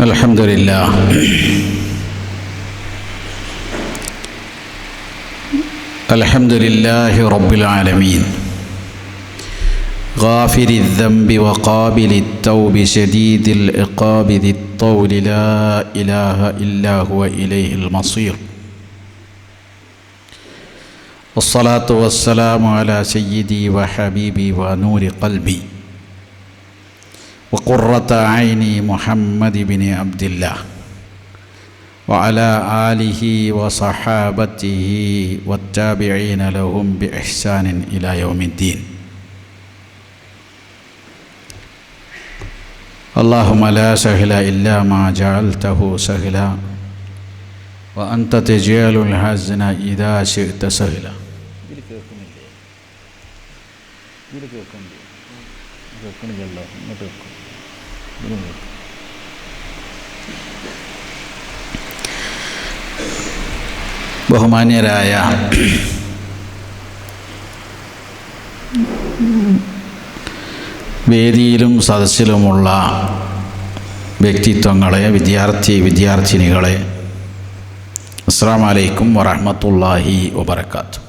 അൽഹംദുലില്ലാഹ്. അൽഹംദുലില്ലാഹി റബ്ബിൽ ആലമീൻ. ഗാഫിരി الذنب وقابل التوب شديد العقاب ذي الطول لا إله إلا هو إليه المصير. والصلاة والسلام على سيدي وحبيبي ونور قلبي وقرة عيني محمد بن عبد الله وعلى آله وصحابته والتابعين لهم بإحسان إلى يوم الدين. اللهم لا سهل إلا ما جعلته سهلا وأنت تجعل الحزن إذا شئت سهلا. ബഹുമാന്യരായ വേദിയിലും സദസ്സിലുമുള്ള വ്യക്തിത്വങ്ങളെ, വിദ്യാർത്ഥിനികളെ, അസ്സലാമു അലൈക്കും വറഹ്മത്തുള്ളാഹി വബറകാതുഹു.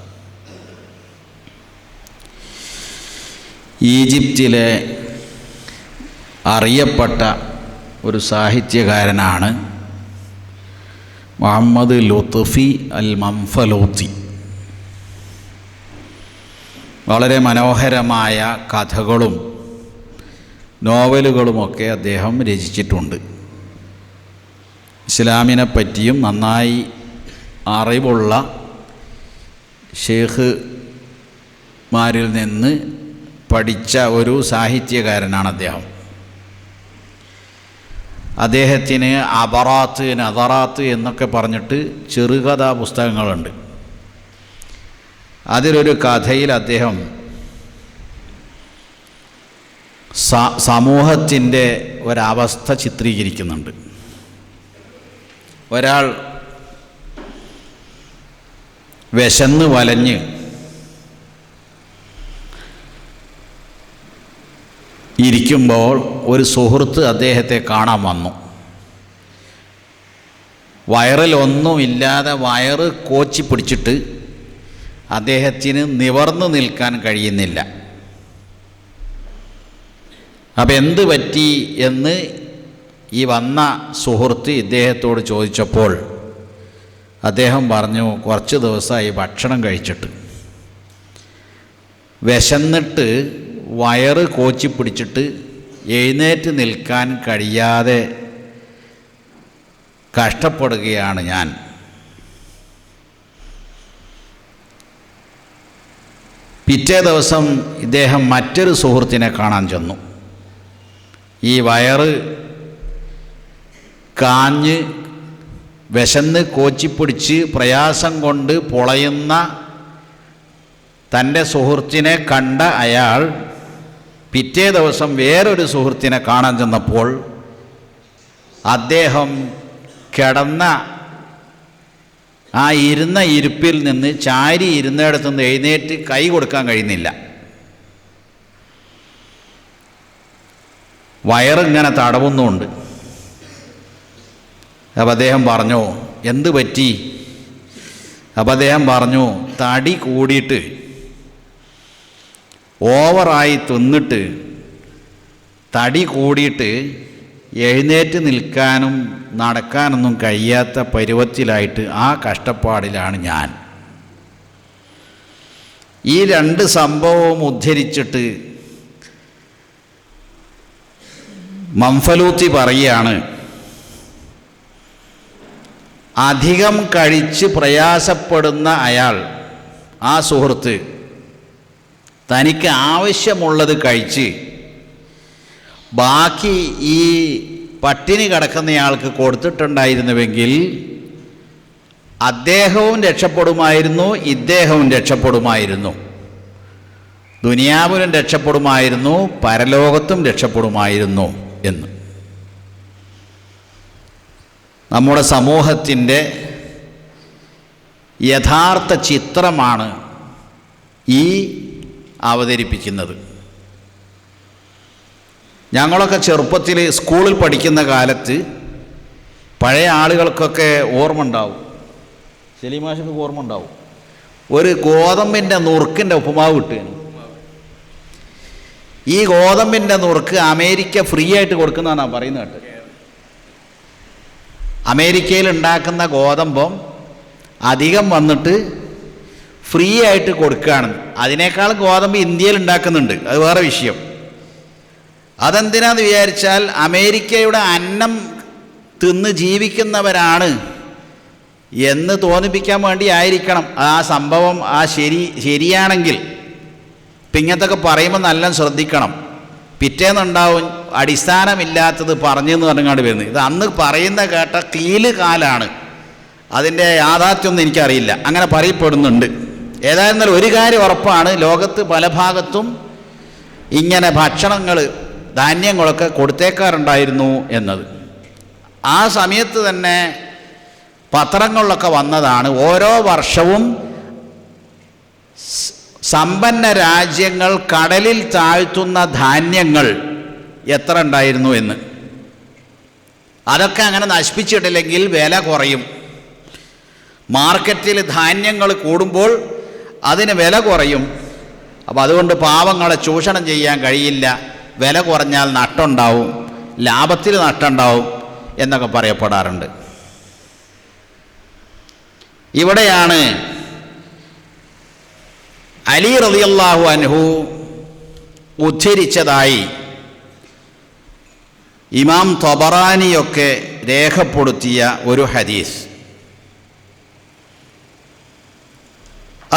ഈജിപ്തിലെ അറിയപ്പെട്ട ഒരു സാഹിത്യകാരനാണ് മുഹമ്മദ് ലുത്ഫി അൽ മംഫലൂത്തി. വളരെ മനോഹരമായ കഥകളും നോവലുകളുമൊക്കെ അദ്ദേഹം രചിച്ചിട്ടുണ്ട്. ഇസ്ലാമിനെ പറ്റിയും നന്നായി അറിവുള്ള ഷേഖുമാരിൽ നിന്ന് പഠിച്ച ഒരു സാഹിത്യകാരനാണ് അദ്ദേഹം. അദ്ദേഹത്തിന് അബറാത്ത്, നദറാത്ത് എന്നൊക്കെ പറഞ്ഞിട്ട് ചെറുകഥാ പുസ്തകങ്ങളുണ്ട്. അതിലൊരു കഥയിൽ അദ്ദേഹം സമൂഹത്തിൻ്റെ ഒരവസ്ഥ ചിത്രീകരിക്കുന്നുണ്ട്. ഒരാൾ വിശന്ന് വലഞ്ഞ് ഇരിക്കുമ്പോൾ ഒരു സുഹൃത്ത് അദ്ദേഹത്തെ കാണാൻ വന്നു. വയറിലൊന്നുമില്ലാതെ വയറ് കോച്ചി പിടിച്ചിട്ട് അദ്ദേഹത്തിന് നിവർന്നു നിൽക്കാൻ കഴിയുന്നില്ല. അപ്പം എന്ത് പറ്റി എന്ന് ഈ വന്ന സുഹൃത്ത് ഇദ്ദേഹത്തോട് ചോദിച്ചപ്പോൾ അദ്ദേഹം പറഞ്ഞു, കുറച്ച് ദിവസമായി ഭക്ഷണം കഴിച്ചിട്ട് വിശന്നിട്ട് വയറ് കോച്ചി പിടിച്ചിട്ട് എഴുന്നേറ്റ് നിൽക്കാൻ കഴിയാതെ കഷ്ടപ്പെടുകയാണ് ഞാൻ. പിറ്റേ ദിവസം ഇദ്ദേഹം മറ്റൊരു സുഹൃത്തിനെ കാണാൻ ചെന്നു. ഈ വയറ് കാഞ്ഞ് വിശന്ന് കോച്ചിപ്പിടിച്ച് പ്രയാസം കൊണ്ട് പൊളയുന്ന തൻ്റെ സുഹൃത്തിനെ കണ്ട അയാൾ പിറ്റേ ദിവസം വേറൊരു സുഹൃത്തിനെ കാണാൻ ചെന്നപ്പോൾ അദ്ദേഹം കിടന്ന ആ ഇരുന്ന ഇരിപ്പിൽ നിന്ന് ചാരി ഇരുന്നിടത്തു നിന്ന് എഴുന്നേറ്റ് കൈ കൊടുക്കാൻ കഴിയുന്നില്ല. വയറിങ്ങനെ തടവുന്നുണ്ട്. അപ്പം അദ്ദേഹം പറഞ്ഞു, എന്ത് പറ്റി? അപ്പം അദ്ദേഹം പറഞ്ഞു, തടി കൂടിയിട്ട് ഓവറായി തിന്നിട്ട് തടി കൂടിയിട്ട് എഴുന്നേറ്റ് നിൽക്കാനും നടക്കാനൊന്നും കഴിയാത്ത പരുവത്തിലായിട്ട് ആ കഷ്ടപ്പാടിലാണ് ഞാൻ. ഈ രണ്ട് സംഭവവും ഉദ്ധരിച്ചിട്ട് മംഫലൂത്തി പറയുകയാണ്, അധികം കഴിച്ച് പ്രയാസപ്പെടുന്ന അയാൾ, ആ സുഹൃത്ത്, തനിക്ക് ആവശ്യമുള്ളത് കഴിച്ച് ബാക്കി ഈ പട്ടിണി കിടക്കുന്നയാൾക്ക് കൊടുത്തിട്ടുണ്ടായിരുന്നുവെങ്കിൽ അദ്ദേഹവും രക്ഷപ്പെടുമായിരുന്നു, ഇദ്ദേഹവും രക്ഷപ്പെടുമായിരുന്നു. ദുനിയാവിലും രക്ഷപ്പെടുമായിരുന്നു, പരലോകത്തും രക്ഷപ്പെടുമായിരുന്നു എന്ന്. നമ്മുടെ സമൂഹത്തിൻ്റെ യഥാർത്ഥ ചിത്രമാണ് ഈ അവതരിപ്പിക്കുന്നത്. ഞങ്ങളൊക്കെ ചെറുപ്പത്തിൽ സ്കൂളിൽ പഠിക്കുന്ന കാലത്ത് പഴയ ആളുകൾക്കൊക്കെ ഓർമ്മ ഉണ്ടാവും, സലീമാഷക്ക് ഓർമ്മ ഉണ്ടാവും, ഒരു ഗോതമ്പിൻ്റെ നുറുക്കിൻ്റെ ഉപ്പുമാവ് കിട്ടുകയാണ്. ഈ ഗോതമ്പിൻ്റെ നുറുക്ക് അമേരിക്ക ഫ്രീ ആയിട്ട് കൊടുക്കുന്നതാണ് പറയുന്നത് കേട്ട്. അമേരിക്കയിൽ ഉണ്ടാക്കുന്ന ഗോതമ്പം അധികം വന്നിട്ട് ഫ്രീ ആയിട്ട് കൊടുക്കുകയാണ്. അതിനേക്കാൾ ഗോതമ്പ് ഇന്ത്യയിൽ ഉണ്ടാക്കുന്നുണ്ട്, അത് വേറെ വിഷയം. അതെന്തിനാന്ന് വിചാരിച്ചാൽ അമേരിക്കയുടെ അന്നം തിന്ന് ജീവിക്കുന്നവരാണ് എന്ന് തോന്നിപ്പിക്കാൻ വേണ്ടി ആയിരിക്കണം ആ സംഭവം. ശരിയാണെങ്കിൽ ഇപ്പം ഇങ്ങനത്തൊക്കെ പറയുമ്പോൾ നല്ല ശ്രദ്ധിക്കണം. പിറ്റേന്നുണ്ടാവും അടിസ്ഥാനമില്ലാത്തത് പറഞ്ഞെന്ന് പറഞ്ഞാണ്ട് വരുന്നത്. ഇത് അന്ന് പറയുന്ന കേട്ട കീല് കാലാണ്, അതിൻ്റെ യാഥാർത്ഥ്യമൊന്നും എനിക്കറിയില്ല, അങ്ങനെ പറയപ്പെടുന്നുണ്ട്. ഏതായിരുന്നാലും ഒരു കാര്യം ഉറപ്പാണ്, ലോകത്ത് പല ഭാഗത്തും ഇങ്ങനെ ഭക്ഷണങ്ങൾ ധാന്യങ്ങളൊക്കെ കൊടുത്തേക്കാറുണ്ടായിരുന്നു എന്നത്. ആ സമയത്ത് തന്നെ പത്രങ്ങളിലൊക്കെ വന്നതാണ്, ഓരോ വർഷവും സമ്പന്ന രാജ്യങ്ങൾ കടലിൽ താഴ്ത്തുന്ന ധാന്യങ്ങൾ എത്ര ഉണ്ടായിരുന്നു എന്ന്. അതൊക്കെ അങ്ങനെ നശിപ്പിച്ചിട്ടില്ലെങ്കിൽ വില കുറയും. മാർക്കറ്റിൽ ധാന്യങ്ങൾ കൂടുമ്പോൾ അതിന് വില കുറയും. അപ്പോൾ അതുകൊണ്ട് പാവങ്ങളെ ചൂഷണം ചെയ്യാൻ കഴിയില്ല, വില കുറഞ്ഞാൽ നഷ്ടമുണ്ടാവും, ലാഭത്തിൽ നഷ്ടമുണ്ടാവും എന്നൊക്കെ പറയപ്പെടാറുണ്ട്. ഇവിടെയാണ് അലി റളിയല്ലാഹു അൻഹു ഉദ്ധരിച്ചതായി ഇമാം ത്വബറാനിയൊക്കെ രേഖപ്പെടുത്തിയ ഒരു ഹദീസ്.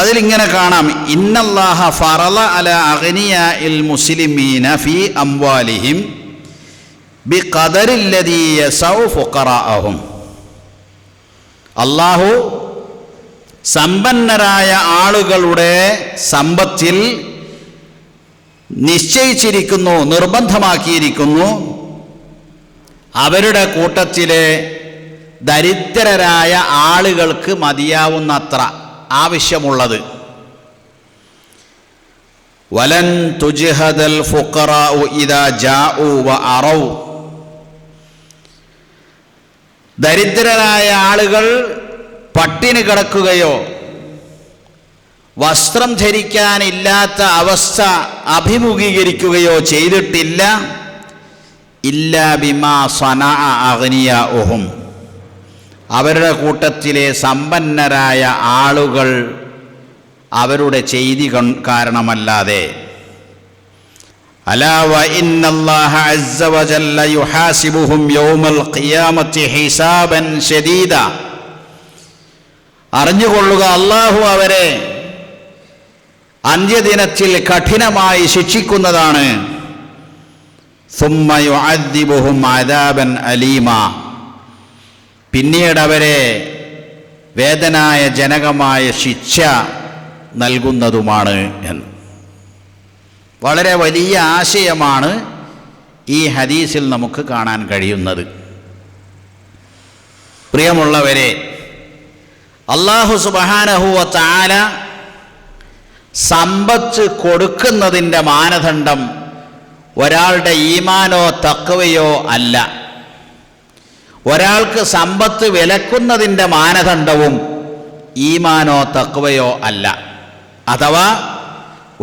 അതിലിങ്ങനെ കാണാം, ഇന്നല്ലാഹ ഫറള അല അഗ്നിയാഇൽ മുസ്ലിമീന ഫീ അംവാലിഹിം ബിഖദരില്ലദീ യസഉ ഫുഖറാഅഹും. അല്ലാഹു സമ്പന്നരായ ആളുകളുടെ സമ്പത്തിൽ നിശ്ചയിച്ചിരിക്കുന്നു, നിർബന്ധമാക്കിയിരിക്കുന്നു, അവരുടെ കൂട്ടത്തിലെ ദരിദ്രരായ ആളുകൾക്ക് മതിയാവുന്നത്ര ആവശ്യമുള്ളത്. വലൻ തുജ്ഹദൽ ഫുഖറാഉ ഇദാ ജാഉ വഅറൗ. ദരിദ്രരായ ആളുകൾ പട്ടിണി കിടക്കുകയോ വസ്ത്രം ധരിക്കാനില്ലാത്ത അവസ്ഥ അഭിമുഖീകരിക്കുകയോ ചെയ്തിട്ടില്ല. ഇല്ലാ ബിമാ സനഅ അഗ്നിയാഉഹും. അവരുടെ കൂട്ടത്തിലെ സമ്പന്നരായ ആളുകൾ അവരുടെ ചെയ്തി കാരണമല്ലാതെ. അലാ വ ഇന്നല്ലാഹ അസ്സ വജല്ല യുഹാസിബുഹും യൗമൽ ഖിയാമത്തി ഹിസാബൻ ശദീദ. അറിഞ്ഞുകൊള്ളുക, അല്ലാഹു അവരെ അന്ത്യദിനത്തിൽ കഠിനമായി ശിക്ഷിക്കുന്നതാണ്. സുമ്മ യുഅദ്ദിബുഹും അദാബൻ അലീമ. പിന്നീട് അവരെ വേദനാജനകമായ ശിക്ഷ നൽകുന്നതുമാണ് എന്ന്. വളരെ വലിയ ആശയമാണ് ഈ ഹദീസിൽ നമുക്ക് കാണാൻ കഴിയുന്നത്. പ്രിയമുള്ളവരെ, അല്ലാഹു സുബ്ഹാനഹു വ തആല സമ്പത്ത് കൊടുക്കുന്നതിൻ്റെ മാനദണ്ഡം ഒരാളുടെ ഈമാനോ തഖ്വയോ അല്ല. ഒരാൾക്ക് സമ്പത്ത് വിലക്കുന്നതിൻ്റെ മാനദണ്ഡവും ഈമാനോ തഖ്വയോ അല്ല. അഥവാ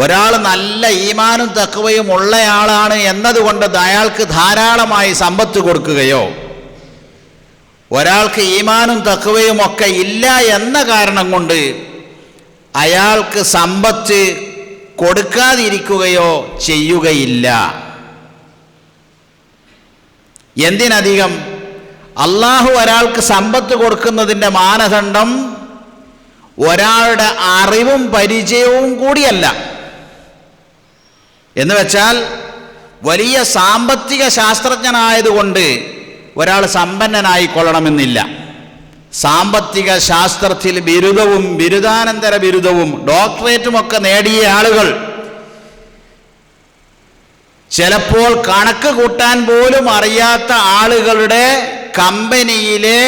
ഒരാൾ നല്ല ഈമാനും തഖ്വയും ഉള്ളയാളാണ് എന്നതുകൊണ്ട് അയാൾക്ക് ധാരാളമായി സമ്പത്ത് കൊടുക്കുകയോ, ഒരാൾക്ക് ഈമാനും തഖ്വയും ഒക്കെ ഇല്ല എന്ന കാരണം കൊണ്ട് അയാൾക്ക് സമ്പത്ത് കൊടുക്കാതിരിക്കുകയോ ചെയ്യുകയില്ല. എന്തിനധികം, അള്ളാഹു ഒരാൾക്ക് സമ്പത്ത് കൊടുക്കുന്നതിൻ്റെ മാനദണ്ഡം ഒരാളുടെ അറിവും പരിചയവും കൂടിയല്ല. എന്ന് വെച്ചാൽ വലിയ സാമ്പത്തിക ശാസ്ത്രജ്ഞനായതുകൊണ്ട് ഒരാൾ സമ്പന്നനായിക്കൊള്ളണമെന്നില്ല. സാമ്പത്തിക ശാസ്ത്രത്തിൽ ബിരുദവും ബിരുദാനന്തര ബിരുദവും ഡോക്ടറേറ്റുമൊക്കെ നേടിയ ആളുകൾ ചിലപ്പോൾ കണക്ക് കൂട്ടാൻ പോലും അറിയാത്ത ആളുകളുടെ കമ്പനിയിലെ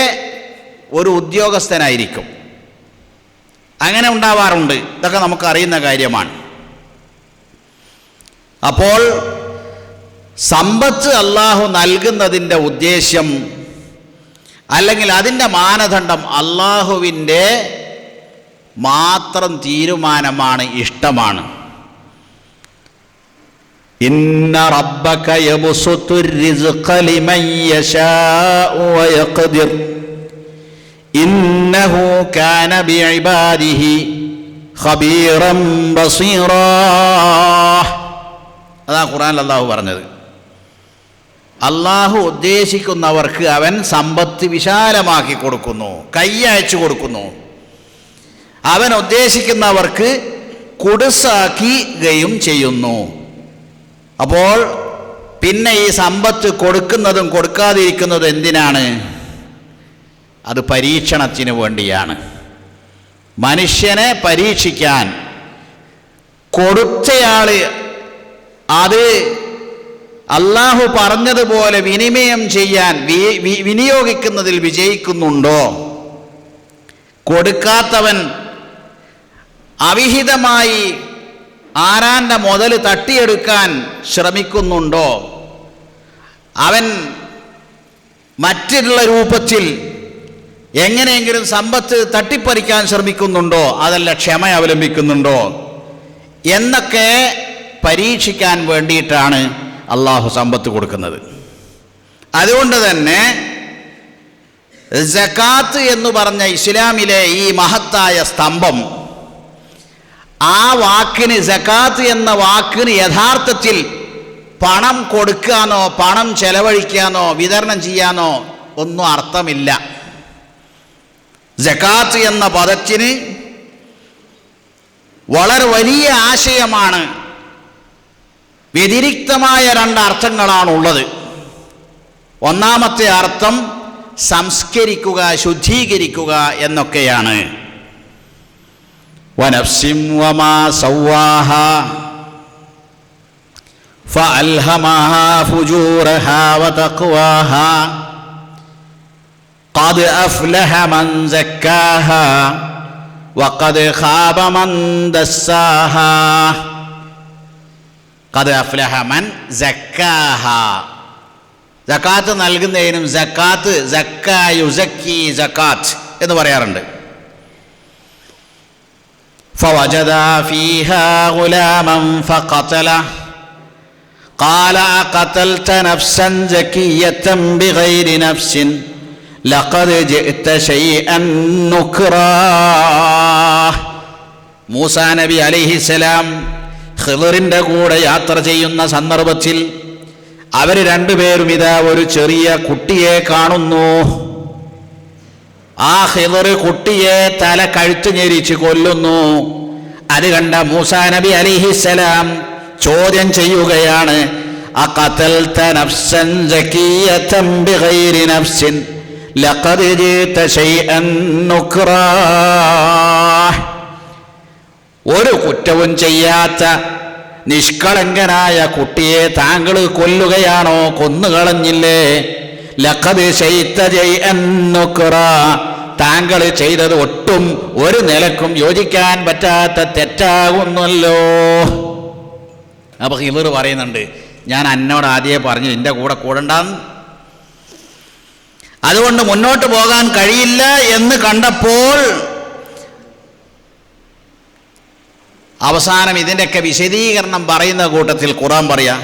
ഒരു ഉദ്യോഗസ്ഥനായിരിക്കും. അങ്ങനെ ഉണ്ടാവാറുണ്ട്. ഇതൊക്കെ നമുക്കറിയുന്ന കാര്യമാണ്. അപ്പോൾ സമ്പത്ത് അല്ലാഹു നൽകുന്നതിൻ്റെ ഉദ്ദേശ്യം അല്ലെങ്കിൽ അതിൻ്റെ മാനദണ്ഡം അള്ളാഹുവിൻ്റെ മാത്രം തീരുമാനമാണ്, ഇഷ്ടമാണ്. ഇന്ന റബ്ബക യബ്സുത്തുർ റിസ്ഖ ലിമൻ യശാഉ വയഖ്ദിർ ഇന്നഹു കാന ബിഇബാദിഹി ഖബീറൻ ബസീറാ. അതാ ഖുർആനിൽ അല്ലാഹു പറഞ്ഞത്. അള്ളാഹു ഉദ്ദേശിക്കുന്നവർക്ക് അവൻ സമ്പത്ത് വിശാലമാക്കി കൊടുക്കുന്നു, കൈയയച്ചു കൊടുക്കുന്നു. അവൻ ഉദ്ദേശിക്കുന്നവർക്ക് കുടുസാക്കുകയും ചെയ്യുന്നു. അപ്പോൾ പിന്നെ ഈ സമ്പത്ത് കൊടുക്കുന്നതും കൊടുക്കാതിരിക്കുന്നതും എന്തിനാണ്? അത് പരീക്ഷണത്തിന് വേണ്ടിയാണ്, മനുഷ്യനെ പരീക്ഷിക്കാൻ. കൊടുത്തയാൾ അത് അള്ളാഹു പറഞ്ഞതുപോലെ വിനിമയം ചെയ്യാൻ വിനിയോഗിക്കുന്നതിൽ വിജയിക്കുന്നുണ്ടോ, കൊടുക്കാത്തവൻ അവിഹിതമായി ആരാൻ്റെ മുതൽ തട്ടിയെടുക്കാൻ ശ്രമിക്കുന്നുണ്ടോ, അവൻ മറ്റുള്ള രൂപത്തിൽ എങ്ങനെയെങ്കിലും സമ്പത്ത് തട്ടിപ്പറിക്കാൻ ശ്രമിക്കുന്നുണ്ടോ, അതല്ല ക്ഷമ അവലംബിക്കുന്നുണ്ടോ എന്നൊക്കെ പരീക്ഷിക്കാൻ വേണ്ടിയിട്ടാണ് അള്ളാഹു സമ്പത്ത് കൊടുക്കുന്നത്. അതുകൊണ്ട് തന്നെ സകാത്ത് എന്ന് പറഞ്ഞ ഇസ്ലാമിലെ ഈ മഹത്തായ സ്തംഭം, ആ വാക്കിന്, സകാത്ത് എന്ന വാക്കിന് യഥാർത്ഥത്തിൽ പണം കൊടുക്കാനോ പണം ചെലവഴിക്കാനോ വിതരണം ചെയ്യാനോ ഒന്നും അർത്ഥമില്ല. സകാത്ത് എന്ന പദത്തിന് വളരെ വലിയ ആശയമാണ്. വ്യതിരിക്തമായ രണ്ടർത്ഥങ്ങളാണുള്ളത്. ഒന്നാമത്തെ അർത്ഥം സംസ്കരിക്കുക, ശുദ്ധീകരിക്കുക എന്നൊക്കെയാണ്. വനഫ്സിൻ വമാ സവ്വാഹാ ഫഅൽഹമഹാ ഫുജൂറഹാ വതഖ്വാഹാ ഖദ് അഫ്ലഹ മൻ സക്കാഹാ വഖദ് ഖാബ മൻ ദസ്സാഹാ. ഖദ് അഫ്ലഹ മൻ സക്കാഹാ. സക്കാത്ത് നൽകുന്നതിനും സക്കാത്ത്, സക്കാ യുസക്കി സക്കാത്ത് എന്ന് പറയാറുണ്ട്. ഫവജദ ഫീഹാ ഗുലാമൻ ഫഖതല ഖാല അഖതൽത നഫ്സൻ സകിയ്യതൻ ബിഗൈരി നഫ്സിൻ ലഖദ് ജിഅത ശൈഅൻ നുക്റാ. മൂസാ നബി അലൈഹിസ്സലാം ഖിളിറിൻ്റെ കൂടെ യാത്ര ചെയ്യുന്ന സന്ദർഭത്തിൽ അവർ രണ്ടുപേരും ഇതാ ഒരു ചെറിയ കുട്ടിയെ കാണുന്നു. ആ ഖിളിർ കുട്ടിയെ തല കഴുത്ത് ഞെരിച്ച് കൊല്ലുന്നു. അത് കണ്ട മൂസാ നബി അലൈഹിസ്സലാം ചോദ്യം ചെയ്യുകയാണ്, അഖതൽത നഫ്സൻ സകിയ്യതൻ ബിഗൈരി നഫ്സിൻ ലഖദ് ജിഅത ശൈഅൻ നുക്റാ. ഒരു കുറ്റവും ചെയ്യാത്ത നിഷ്കളങ്കനായ കുട്ടിയെ താങ്കൾ കൊല്ലുകയാണോ? കൊന്നുകളഞ്ഞില്ലേ? ലഖദ് ശൈഅത ശൈഅൻ നുക്റാ. താങ്കൾ ചെയ്തത് ഒട്ടും ഒരു നിലക്കും യോജിക്കാൻ പറ്റാത്ത തെറ്റാകുന്നല്ലോ. അപ്പൊ ഖിളിർ പറയുന്നുണ്ട്, ഞാൻ എന്നോട് ആദ്യമേ പറഞ്ഞു നിന്റെ കൂടെ കൂടണ്ടാന്ന്, അതുകൊണ്ട് മുന്നോട്ട് പോകാൻ കഴിയില്ല എന്ന് കണ്ടപ്പോൾ അവസാനം ഇതിൻ്റെയൊക്കെ വിശദീകരണം പറയുന്ന കൂട്ടത്തിൽ ഖുർആൻ പറയാ,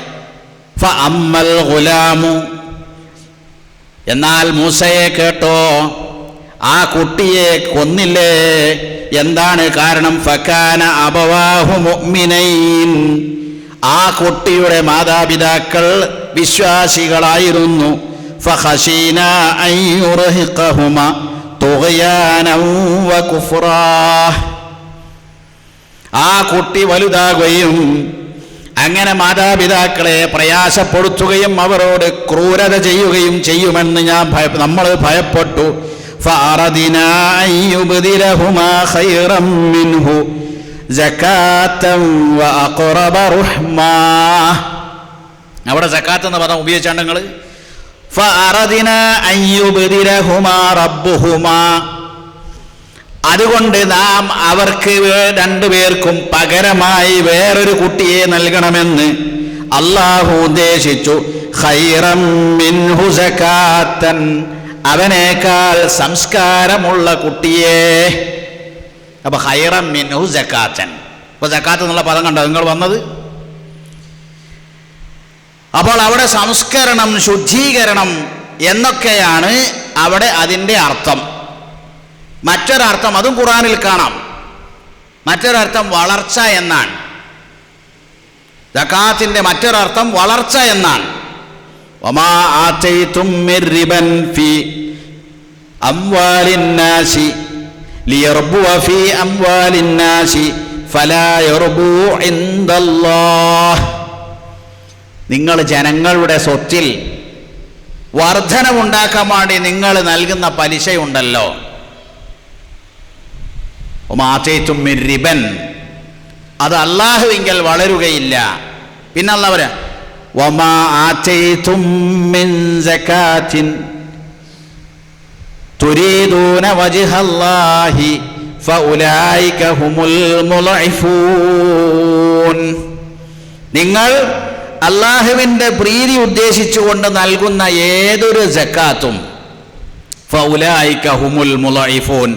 ഫഅമ്മൽ ഗുലാമു, എന്നാൽ മൂസയെ കേട്ടോ, ആ കുട്ടിയെ കൊന്നില്ലേ? എന്താണ് കാരണം? ഫകാന അബവാഹു മുഅ്മിനൈൻ, ആ കുട്ടിയുടെ മാതാപിതാക്കൾ വിശ്വാസികളായിരുന്നു. ഫഖശീനാ അൻ യുർഹിഖഹുമ തുഗ്യാനൻ വകുഫ്റാ. ആ കുട്ടി വലുതാകുകയും അങ്ങനെ മാതാപിതാക്കളെ പ്രയാസപ്പെടുത്തുകയും അവരോട് ക്രൂരത ചെയ്യുകയും ചെയ്യുമെന്ന് നമ്മൾ ഭയപ്പെട്ടു. ഫഅറദിനാ അൻ യുബ്ദിലഹുമാ ഖൈറൻ മിൻഹു സകാത്തൻ വഅഖറബ റുഹ്മാ. അവിടെ സകാത്ത് എന്ന പദം ഉപയോഗിച്ചാണ് നിങ്ങൾ. ഫഅറദിനാ അൻ യുബ്ദിലഹുമാ റബ്ബുഹുമാ, അതുകൊണ്ട് നാം അവർക്ക് രണ്ടുപേർക്കും പകരമായി വേറൊരു കുട്ടിയെ നൽകണമെന്ന് അള്ളാഹു ഉദ്ദേശിച്ചു. ഖൈറൻ മിൻഹു സകാത്തൻ, അവനേക്കാൾ സംസ്കാരമുള്ള കുട്ടിയെ. അപ്പൊ ഖൈറൻ മിൻഹു സകാത്തൻ. ഇപ്പൊ സക്കാത്ത് എന്നുള്ള പദം കണ്ടോ നിങ്ങൾ വന്നത്? അപ്പോൾ അവിടെ സംസ്കരണം, ശുദ്ധീകരണം എന്നൊക്കെയാണ് അവിടെ അതിൻ്റെ അർത്ഥം. മറ്റൊരർത്ഥം അതും ഖുർആനിൽ കാണാം. മറ്റൊരർത്ഥം വളർച്ച എന്നാണ്. സകാത്തിന്റെ മറ്റൊരർത്ഥം വളർച്ച എന്നാണ്. വമാ ആതൈതും മിർ റിബൻ ഫീ അംവാലിൻ നാസി ലിയർബുവ ഫീ അംവാലിൻ നാസി ഫലാ യർബു ഇൻദല്ലാഹ്. നിങ്ങൾ ജനങ്ങളുടെ സ്വത്തിൽ വർധനവുണ്ടാക്കാൻ വേണ്ടി നിങ്ങൾ നൽകുന്ന പലിശയുണ്ടല്ലോ, ഒമാതൈതും മിർ റിബൻ, അത് അല്ലാഹുവിങ്കൽ വളരുകയില്ല. പിന്നെ അല്ലാഹു പറയാ വമാ ആതൈതും മിൻ സകാത്തിൻ തുരീദൂന വജ്ഹല്ലാഹി ഫഉലൈക ഹുമുൽ മുളഇഫൂൻ. നിങ്ങൾ അല്ലാഹുവിൻ്റെ പ്രീതി ഉദ്ദേശിച്ചുകൊണ്ട് നൽകുന്ന ഏതൊരു സക്കാത്തും ഫഉലൈക ഹുമുൽ മുളഇഫൂൻ,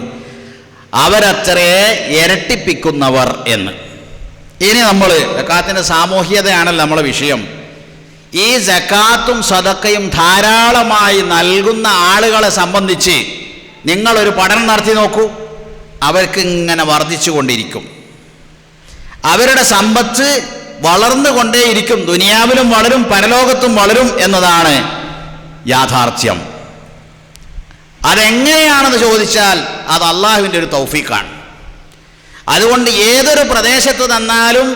അവരത്രേ ഇരട്ടിപ്പിക്കുന്നവർ എന്ന്. ഇനി നമ്മൾ സക്കാത്തിൻ്റെ സാമൂഹ്യതയാണല്ലോ നമ്മളെ വിഷയം. ഈ സക്കാത്തും സദക്കയും ധാരാളമായി നൽകുന്ന ആളുകളെ സംബന്ധിച്ച് നിങ്ങളൊരു പഠനം നടത്തി നോക്കൂ. അവർക്ക് ഇങ്ങനെ വർദ്ധിച്ചു കൊണ്ടിരിക്കും. അവരുടെ സമ്പത്ത് വളർന്നുകൊണ്ടേയിരിക്കും. ദുനിയാവിലും വളരും, പരലോകത്തും വളരും എന്നതാണ് യാഥാർത്ഥ്യം. അതെങ്ങനെയാണെന്ന് ചോദിച്ചാൽ അത് അള്ളാഹുവിൻ്റെ ഒരു തൗഫീഖാണ്. അതുകൊണ്ട് ഏതൊരു പ്രദേശത്ത് നിന്നാലും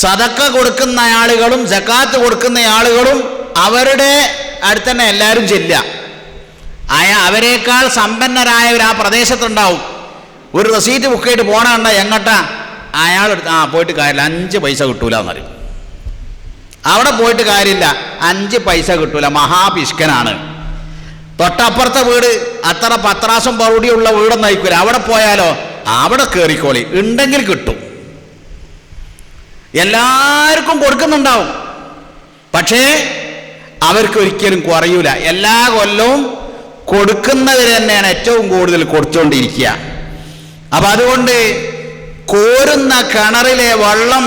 സദക്ക കൊടുക്കുന്ന ആളുകളും സക്കാത്ത് കൊടുക്കുന്ന ആളുകളും അവരുടെ അടുത്ത് തന്നെ എല്ലാവരും ചെല്ലുക. അവരെക്കാൾ സമ്പന്നരായവർ ആ പ്രദേശത്തുണ്ടാവും. ഒരു റെസീറ്റ് ബുക്ക് ചെയ്തിട്ട് പോകണണ്ട എങ്ങട്ടാ, അയാൾ പോയിട്ട് കാര്യമില്ല, 5 പൈസ കിട്ടൂല എന്നറിയും. അവിടെ പോയിട്ട് കാര്യമില്ല, 5 പൈസ കിട്ടൂല, മഹാപിഷ്കനാണ്. തൊട്ടപ്പുറത്തെ വീട് അത്ര പത്രാസം പൗടിയുള്ള വീടൊന്നും അയക്കൂല. അവിടെ പോയാലോ അവിടെ കയറിക്കോളി, ഉണ്ടെങ്കിൽ കിട്ടും. എല്ലാവർക്കും കൊടുക്കുന്നുണ്ടാവും, പക്ഷേ അവർക്കൊരിക്കലും കുറയൂല. എല്ലാ കൊല്ലവും കൊടുക്കുന്നവർ തന്നെയാണ് ഏറ്റവും കൂടുതൽ കൊടുത്തുകൊണ്ടിരിക്കുക. അപ്പം അതുകൊണ്ട് കോരുന്ന കിണറിലെ വെള്ളം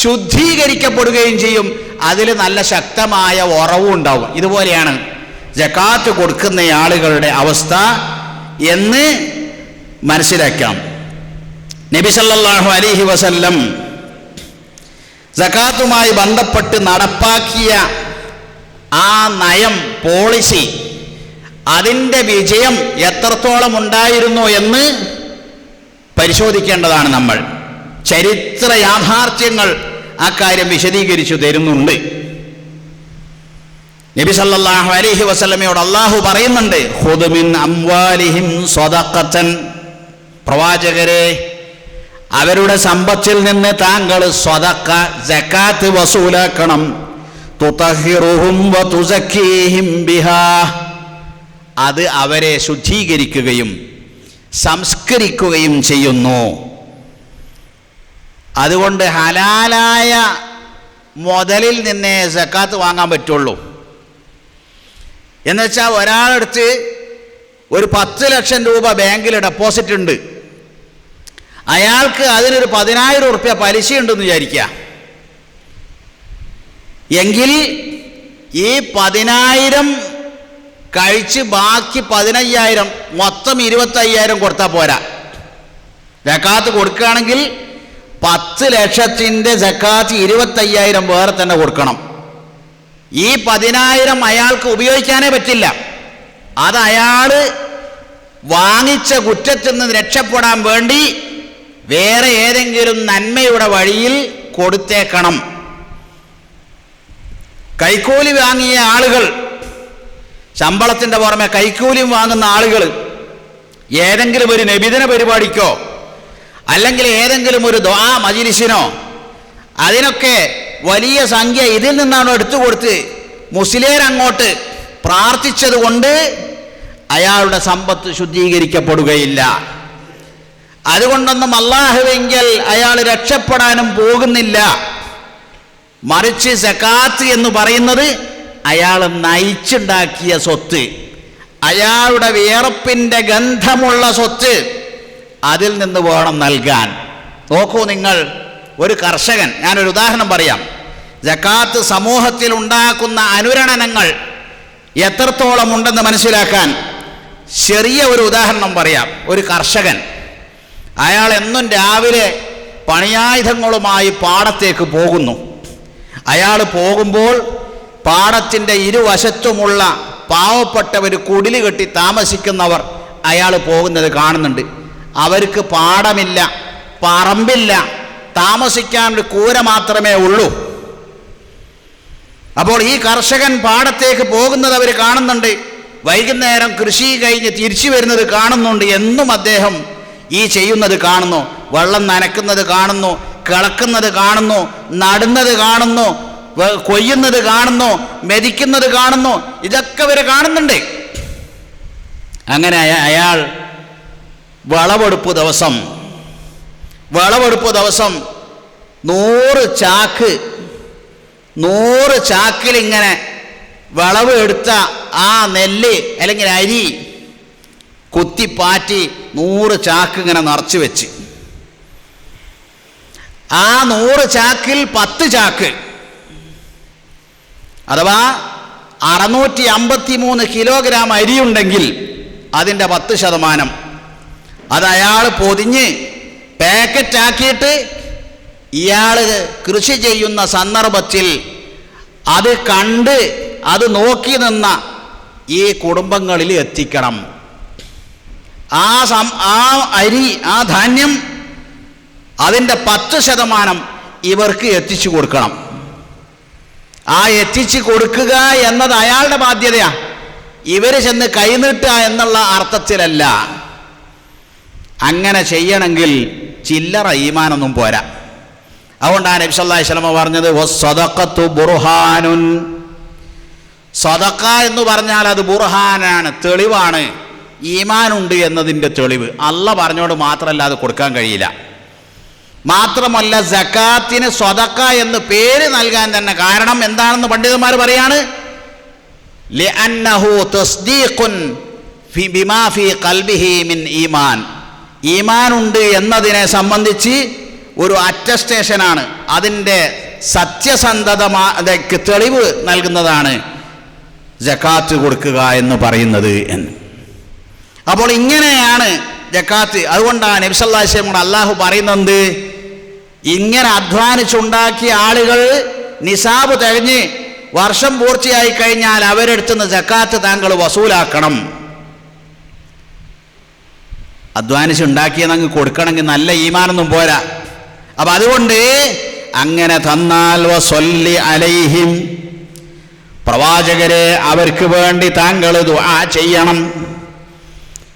ശുദ്ധീകരിക്കപ്പെടുകയും ചെയ്യും, അതിൽ നല്ല ശക്തമായ ഉറവും ഉണ്ടാവും. ഇതുപോലെയാണ് സകാത്ത് കൊടുക്കുന്ന ആളുകളുടെ അവസ്ഥ എന്ന് മനസ്സിലാക്കാം. നബി സല്ലല്ലാഹു അലൈഹി വസല്ലം സകാത്തുമായി ബന്ധപ്പെട്ട് നടപ്പാക്കിയ ആ നയം, പോളിസി, അതിൻ്റെ വിജയം എത്രത്തോളം ഉണ്ടായിരുന്നു എന്ന് പരിശോധിക്കേണ്ടതാണ് നമ്മൾ. ചരിത്ര യാഥാർത്ഥ്യങ്ങൾ ആ കാര്യം വിശദീകരിച്ചു തരുന്നുണ്ട്. നബി സല്ലല്ലാഹു അലൈഹി വസല്ലമയോട് അള്ളാഹു പറയുന്നുണ്ട്, ഖുദ് മിൻ അംവാലിഹിം സ്വദഖതൻ, പ്രവാചകരെ അവരുടെ സമ്പത്തിൽ നിന്ന് താങ്കൾ സ്വദഖ, സകാത്ത് വസൂലാക്കണം. തുതഹിറുഹും വതുസക്കീഹിം ബിഹാ, അത് അവരെ ശുദ്ധീകരിക്കുകയും സംസ്കരിക്കുകയും ചെയ്യുന്നു. അതുകൊണ്ട് ഹലാലായ മുതലിൽ നിന്നേ സക്കാത്ത് വാങ്ങാൻ പറ്റുള്ളൂ. എന്നുവെച്ചാൽ ഒരാളെടുത്ത് ഒരു 10 ലക്ഷം രൂപ ബാങ്കിൽ ഡെപ്പോസിറ്റ് ഉണ്ട്, അയാൾക്ക് അതിനൊരു 10,000 ഉറുപ്പ്യ പലിശയുണ്ടെന്ന് വിചാരിക്കുക. എങ്കിൽ ഈ 10,000 കഴിച്ച് ബാക്കി 15,000, മൊത്തം 25,000 കൊടുത്താൽ പോരാ. സക്കാത്ത് കൊടുക്കുകയാണെങ്കിൽ 10 ലക്ഷത്തിൻ്റെ സക്കാത്ത് 25,000 വേറെ തന്നെ കൊടുക്കണം. ഈ 10,000 അയാൾക്ക് ഉപയോഗിക്കാനേ പറ്റില്ല. അത് അയാൾ വാങ്ങിച്ച കുറ്റത്തിൽ നിന്ന് രക്ഷപ്പെടാൻ വേണ്ടി വേറെ ഏതെങ്കിലും നന്മയുടെ വഴിയിൽ കൊടുത്തേക്കണം. കൈക്കൂലി വാങ്ങിയ ആളുകൾ, ശമ്പളത്തിൻ്റെ പുറമെ കൈക്കൂലിയും വാങ്ങുന്ന ആളുകൾ ഏതെങ്കിലും ഒരു നബിദിന പരിപാടിക്കോ അല്ലെങ്കിൽ ഏതെങ്കിലും ഒരു ദുആ മജ്ലിസിനോ അതിനൊക്കെ വലിയ സംഖ്യ ഇതിൽ നിന്നാണ് എടുത്തു കൊടുത്ത് മുസ്ലിം അങ്ങോട്ട് പ്രാർത്ഥിച്ചത് കൊണ്ട് അയാളുടെ സമ്പത്ത് ശുദ്ധീകരിക്കപ്പെടുകയില്ല. അതുകൊണ്ടൊന്നും അല്ലാഹുവെങ്കിൽ അയാൾ രക്ഷപ്പെടാനും പോകുന്നില്ല. മറിച്ച് സകാത്ത് എന്ന് പറയുന്നത് അയാൾ നയിച്ചുണ്ടാക്കിയ സ്വത്ത്, അയാളുടെ വിയർപ്പിൻ്റെ ഗന്ധമുള്ള സ്വത്ത് അതിൽ നിന്ന് വേണം നൽകാൻ. നോക്കൂ നിങ്ങൾ, ഒരു കർഷകൻ, ഞാനൊരു ഉദാഹരണം പറയാം. സക്കാത്ത് സമൂഹത്തിൽ ഉണ്ടാക്കുന്ന അനുരണനങ്ങൾ എത്രത്തോളം ഉണ്ടെന്ന് മനസ്സിലാക്കാൻ ചെറിയ ഒരു ഉദാഹരണം പറയാം. ഒരു കർഷകൻ, അയാൾ എന്നും രാവിലെ പണിയായുധങ്ങളുമായി പാടത്തേക്ക് പോകുന്നു. അയാൾ പോകുമ്പോൾ പാടത്തിൻ്റെ ഇരുവശത്തുമുള്ള പാവപ്പെട്ടവർ കുടില് കെട്ടി താമസിക്കുന്നവർ അയാൾ പോകുന്നത് കാണുന്നുണ്ട്. അവർക്ക് പാടമില്ല, പറമ്പില്ല, താമസിക്കാൻ ഒരു കൂര മാത്രമേ ഉള്ളൂ. അപ്പോൾ ഈ കർഷകൻ പാടത്തേക്ക് പോകുന്നത് അവർ കാണുന്നുണ്ട്. വൈകുന്നേരം കൃഷി കഴിഞ്ഞ് തിരിച്ചു വരുന്നത് കാണുന്നുണ്ട്. എന്നും അദ്ദേഹം ഈ ചെയ്യുന്നത് കാണുന്നു. വെള്ളം നനക്കുന്നത് കാണുന്നു, കിളക്കുന്നത് കാണുന്നു, നടുന്നത് കാണുന്നു, കൊയ്യുന്നത് കാണുന്നു, മെതിക്കുന്നത് കാണുന്നു. ഇതൊക്കെ ഇവർ കാണുന്നുണ്ട്. അങ്ങനെ അയാൾ വിളവെടുപ്പ് ദിവസം 100 ചാക്കിൽ ഇങ്ങനെ വിളവ് എടുത്ത ആ നെല്ല് അല്ലെങ്കിൽ അരി കുത്തിപ്പാറ്റി 100 ചാക്ക് ഇങ്ങനെ നിറച്ചു വെച്ച്, ആ 100 ചാക്കിൽ 10 ചാക്ക് അഥവാ 653 കിലോഗ്രാം അരിയുണ്ടെങ്കിൽ അതിൻ്റെ 10% അത് അയാൾ പൊതിഞ്ഞ് പാക്കറ്റാക്കിയിട്ട് ഇയാൾ കൃഷി ചെയ്യുന്ന സന്ദർഭത്തിൽ അത് കണ്ട് അത് നോക്കി നിന്ന ഈ കുടുംബങ്ങളിൽ എത്തിക്കണം. ആ അരി, ആ ധാന്യം, അതിൻ്റെ 10% ഇവർക്ക് എത്തിച്ചു കൊടുക്കണം. ആ എത്തിച്ചു കൊടുക്കുക എന്നത് അയാളുടെ ബാധ്യതയാണ്. ഇവർ ചെന്ന് കൈനീട്ടുക എന്നുള്ള അർത്ഥത്തിലല്ല. അങ്ങനെ ചെയ്യണമെങ്കിൽ ചില്ലറ ഈമാനൊന്നും പോരാ. അതുകൊണ്ടാണ് നബി സല്ലല്ലാഹു അലൈഹി വസല്ലം പറഞ്ഞത് വസ്സദഖത്തു ബുർഹാനുൻ. സദഖ എന്ന് പറഞ്ഞാൽ അത് ബുർഹാനാണ്, തെളിവാണ്, ഈമാനുണ്ട് എന്നതിൻ്റെ തെളിവ്. അല്ലാഹ് പറഞ്ഞോട് മാത്രമല്ല അത് കൊടുക്കാൻ കഴിയില്ല. മാത്രമല്ല സക്കാത്തിന് സദഖ എന്ന് പേര് നൽകാൻ തന്നെ കാരണം എന്താണെന്ന് പണ്ഡിതന്മാർ പറയാണ്. ലിഅന്നഹു തസ്ദീഖുൻ ബിമാ ഫീ ഖൽബിഹി മിൻ ഈമാൻ. ഈമാനുണ്ട് എന്നതിനെ സംബന്ധിച്ച് ഒരു അറ്റസ്റ്റേഷനാണ്, അതിൻ്റെ സത്യസന്ധതയ്ക്ക് തെളിവ് നൽകുന്നതാണ് ജക്കാത്ത് കൊടുക്കുക എന്ന് പറയുന്നത് എന്ന്. അപ്പോൾ ഇങ്ങനെയാണ് ജക്കാത്ത്. അതുകൊണ്ടാണ് നബി സല്ലല്ലാഹു അലൈഹി വസല്ലം അല്ലാഹു പറയുന്നത്, ഇങ്ങനെ അധ്വാനിച്ചുണ്ടാക്കിയ ആളുകൾ നിസാബ് തികഞ്ഞ് വർഷം പൂർത്തിയായി കഴിഞ്ഞാൽ അവരെടുത്തുനിന്ന് ജക്കാത്ത് താങ്കൾ വസൂലാക്കണം. അധ്വാനിച്ചുണ്ടാക്കിയതങ്ങ് കൊടുക്കണമെങ്കിൽ നല്ല ഈമാനൊന്നും പോരാ. അപ്പം അതുകൊണ്ട് അങ്ങനെ തന്നാൽ വസല്ലി അലൈഹിം, പ്രവാചകരെ അവർക്ക് വേണ്ടി താങ്കൾ ദുആ ചെയ്യണം.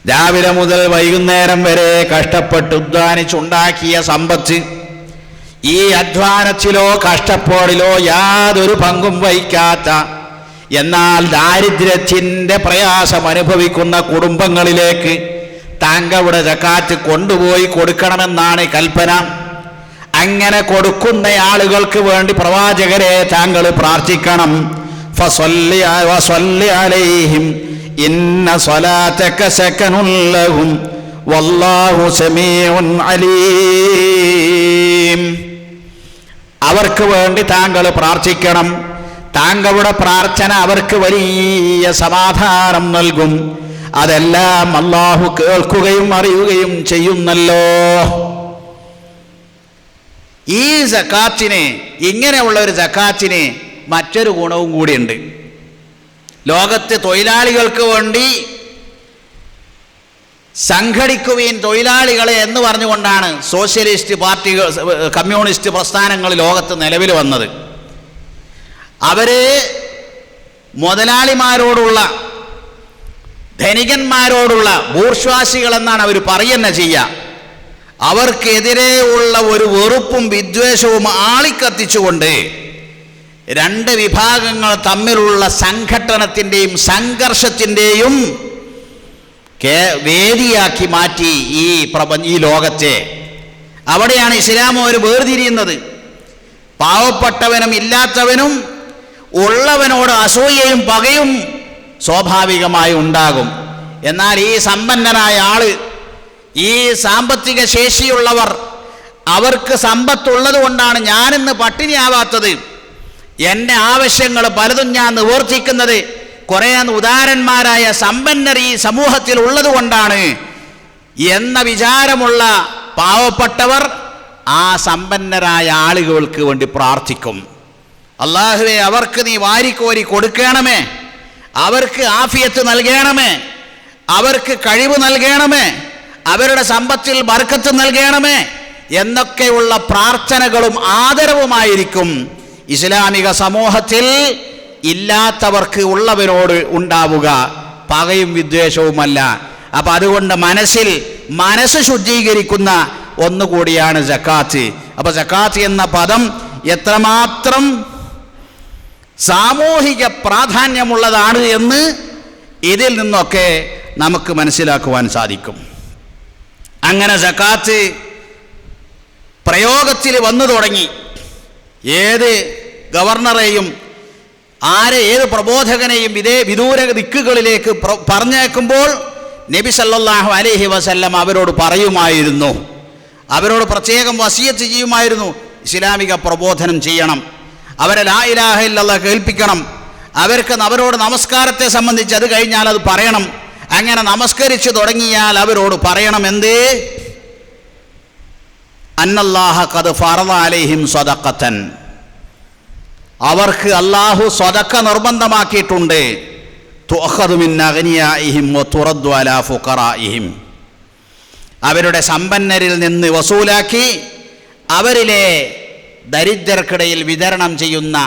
രാവിലെ മുതൽ വൈകുന്നേരം വരെ കഷ്ടപ്പെട്ട് അധ്വാനിച്ചുണ്ടാക്കിയ സമ്പത്ത് ഈ അധ്വാനത്തിലോ കഷ്ടപ്പാടിലോ യാതൊരു പങ്കും വഹിക്കാത്ത, എന്നാൽ ദാരിദ്ര്യത്തിൻ്റെ പ്രയാസം അനുഭവിക്കുന്ന കുടുംബങ്ങളിലേക്ക് താങ്കളുടെ സക്കാത്ത് കൊണ്ടുപോയി കൊടുക്കണമെന്നാണ് കൽപ്പന. അങ്ങനെ കൊടുക്കുന്ന ആളുകൾക്ക് വേണ്ടി പ്രവാചകരെ താങ്കൾ പ്രാർത്ഥിക്കണം. ഫസല്ലി അലൈഹിം ഇന്ന സ്വലാതക സകനുൻ ലഹും വല്ലാഹു സമീഉൻ അലീം. അവർക്ക് വേണ്ടി താങ്കൾ പ്രാർത്ഥിക്കണം. താങ്കളുടെ പ്രാർത്ഥന അവർക്ക് വലിയ സമാധാനം നൽകും. അതെല്ലാം അല്ലാഹു കേൾക്കുകയും അറിയുകയും ചെയ്യുന്നല്ലോ. ഈ സക്കാത്തിന്, ഇങ്ങനെയുള്ള ഒരു സക്കാത്തിന് മറ്റൊരു ഗുണവും കൂടിയുണ്ട്. ലോകത്തെ തൊഴിലാളികൾക്ക് വേണ്ടി സംഘടിക്കുവീൻ തൊഴിലാളികളെ എന്ന് പറഞ്ഞുകൊണ്ടാണ് സോഷ്യലിസ്റ്റ് പാർട്ടികൾ, കമ്മ്യൂണിസ്റ്റ് പ്രസ്ഥാനങ്ങൾ ലോകത്ത് നിലവിൽ വന്നത്. അവര് മുതലാളിമാരോടുള്ള, ധനികന്മാരോടുള്ള, ബൂർഷ്വാസികളെന്നാണ് അവർ പറയുന്ന ചെയ്യുക. അവർക്കെതിരെ ഉള്ള ഒരു വെറുപ്പും വിദ്വേഷവും ആളിക്കത്തിച്ചുകൊണ്ട് രണ്ട് വിഭാഗങ്ങൾ തമ്മിലുള്ള സംഘട്ടനത്തിൻ്റെയും സംഘർഷത്തിൻ്റെയും വേദിയാക്കി മാറ്റി ഈ ലോകത്തെ. അവിടെയാണ് ഇസ്ലാം ഒരു വേർതിരിയുന്നത്. പാവപ്പെട്ടവനും ഇല്ലാത്തവനും, ഉള്ളവനോട് അസൂയയും പകയും സ്വാഭാവികമായി ഉണ്ടാകും. എന്നാൽ ഈ സമ്പന്നനായ ആള്, ഈ സാമ്പത്തിക ശേഷിയുള്ളവർ, അവർക്ക് സമ്പത്തുള്ളത് കൊണ്ടാണ് ഞാനിന്ന് പട്ടിണിയാവാത്തത്, എൻ്റെ ആവശ്യങ്ങൾ പലതും ഞാൻ നിവർത്തിക്കുന്നത് കുറേ ഉദാരന്മാരായ സമ്പന്നർ ഈ സമൂഹത്തിൽ ഉള്ളത് കൊണ്ടാണ് എന്ന വിചാരമുള്ള പാവപ്പെട്ടവർ ആ സമ്പന്നരായ ആളുകൾക്ക് വേണ്ടി പ്രാർത്ഥിക്കും. അല്ലാഹുവേ, അവർക്ക് നീ വാരിക്കോരി കൊടുക്കണമേ, അവർക്ക് ആഫിയത്ത് നൽകണമേ, അവർക്ക് കഴിവ് നൽകണമേ, അവരുടെ സമ്പത്തിൽ ബർക്കത്ത് നൽകണമേ എന്നൊക്കെയുള്ള പ്രാർത്ഥനകളും ആദരവുമായിരിക്കും ഇസ്ലാമിക സമൂഹത്തിൽ ഇല്ലാത്തവർക്ക് ഉള്ളവരോട് ഉണ്ടാവുക, പകയും വിദ്വേഷവുമല്ല. അപ്പം അതുകൊണ്ട് മനസ്സ് ശുദ്ധീകരിക്കുന്ന ഒന്നുകൂടിയാണ് സക്കാത്ത്. അപ്പം സക്കാത്ത് എന്ന പദം എത്രമാത്രം സാമൂഹിക പ്രാധാന്യമുള്ളതാണ് എന്ന് ഇതിൽ നിന്നൊക്കെ നമുക്ക് മനസ്സിലാക്കുവാൻ സാധിക്കും. അങ്ങനെ സക്കാത്ത് പ്രയോഗത്തിൽ വന്നു തുടങ്ങി. ഏത് ഗവർണറെയും ഏത് പ്രബോധകനെയും ഇതേ വിദൂര ദിക്കുകളിലേക്ക് പറഞ്ഞേക്കുമ്പോൾ നബി സല്ലല്ലാഹു അലൈഹി വസല്ലം അവരോട് പറയുമായിരുന്നു, അവരോട് പ്രത്യേകം വസിയത്ത് ചെയ്യുമായിരുന്നു, ഇസ്ലാമിക പ്രബോധനം ചെയ്യണം, അവരെ ലാ ഇലാഹ ഇല്ലല്ലാഹ് കേൾപ്പിക്കണം, അവരോട് നമസ്കാരത്തെ സംബന്ധിച്ച് അത് കഴിഞ്ഞാൽ അത് പറയണം. അങ്ങനെ നമസ്കരിച്ചു തുടങ്ങിയാൽ അവരോട് പറയണം, എന്തേ? അന്നല്ലാഹ ഖദ് ഫറദ അലൈഹിം സദഖതൻ, അവർക്ക് അല്ലാഹു സദഖ നിർബന്ധമാക്കിയിട്ടുണ്ട്. തുഅഖദു മിൻ അഗ്നിയാഇഹിം വതുറദ്ദു അലാ ഫുഖറാഇഹിം, അവരുടെ സമ്പന്നരിൽ നിന്ന് വസൂലാക്കി അവരിലെ ദരിദ്രർക്കിടയിൽ വിതരണം ചെയ്യുന്ന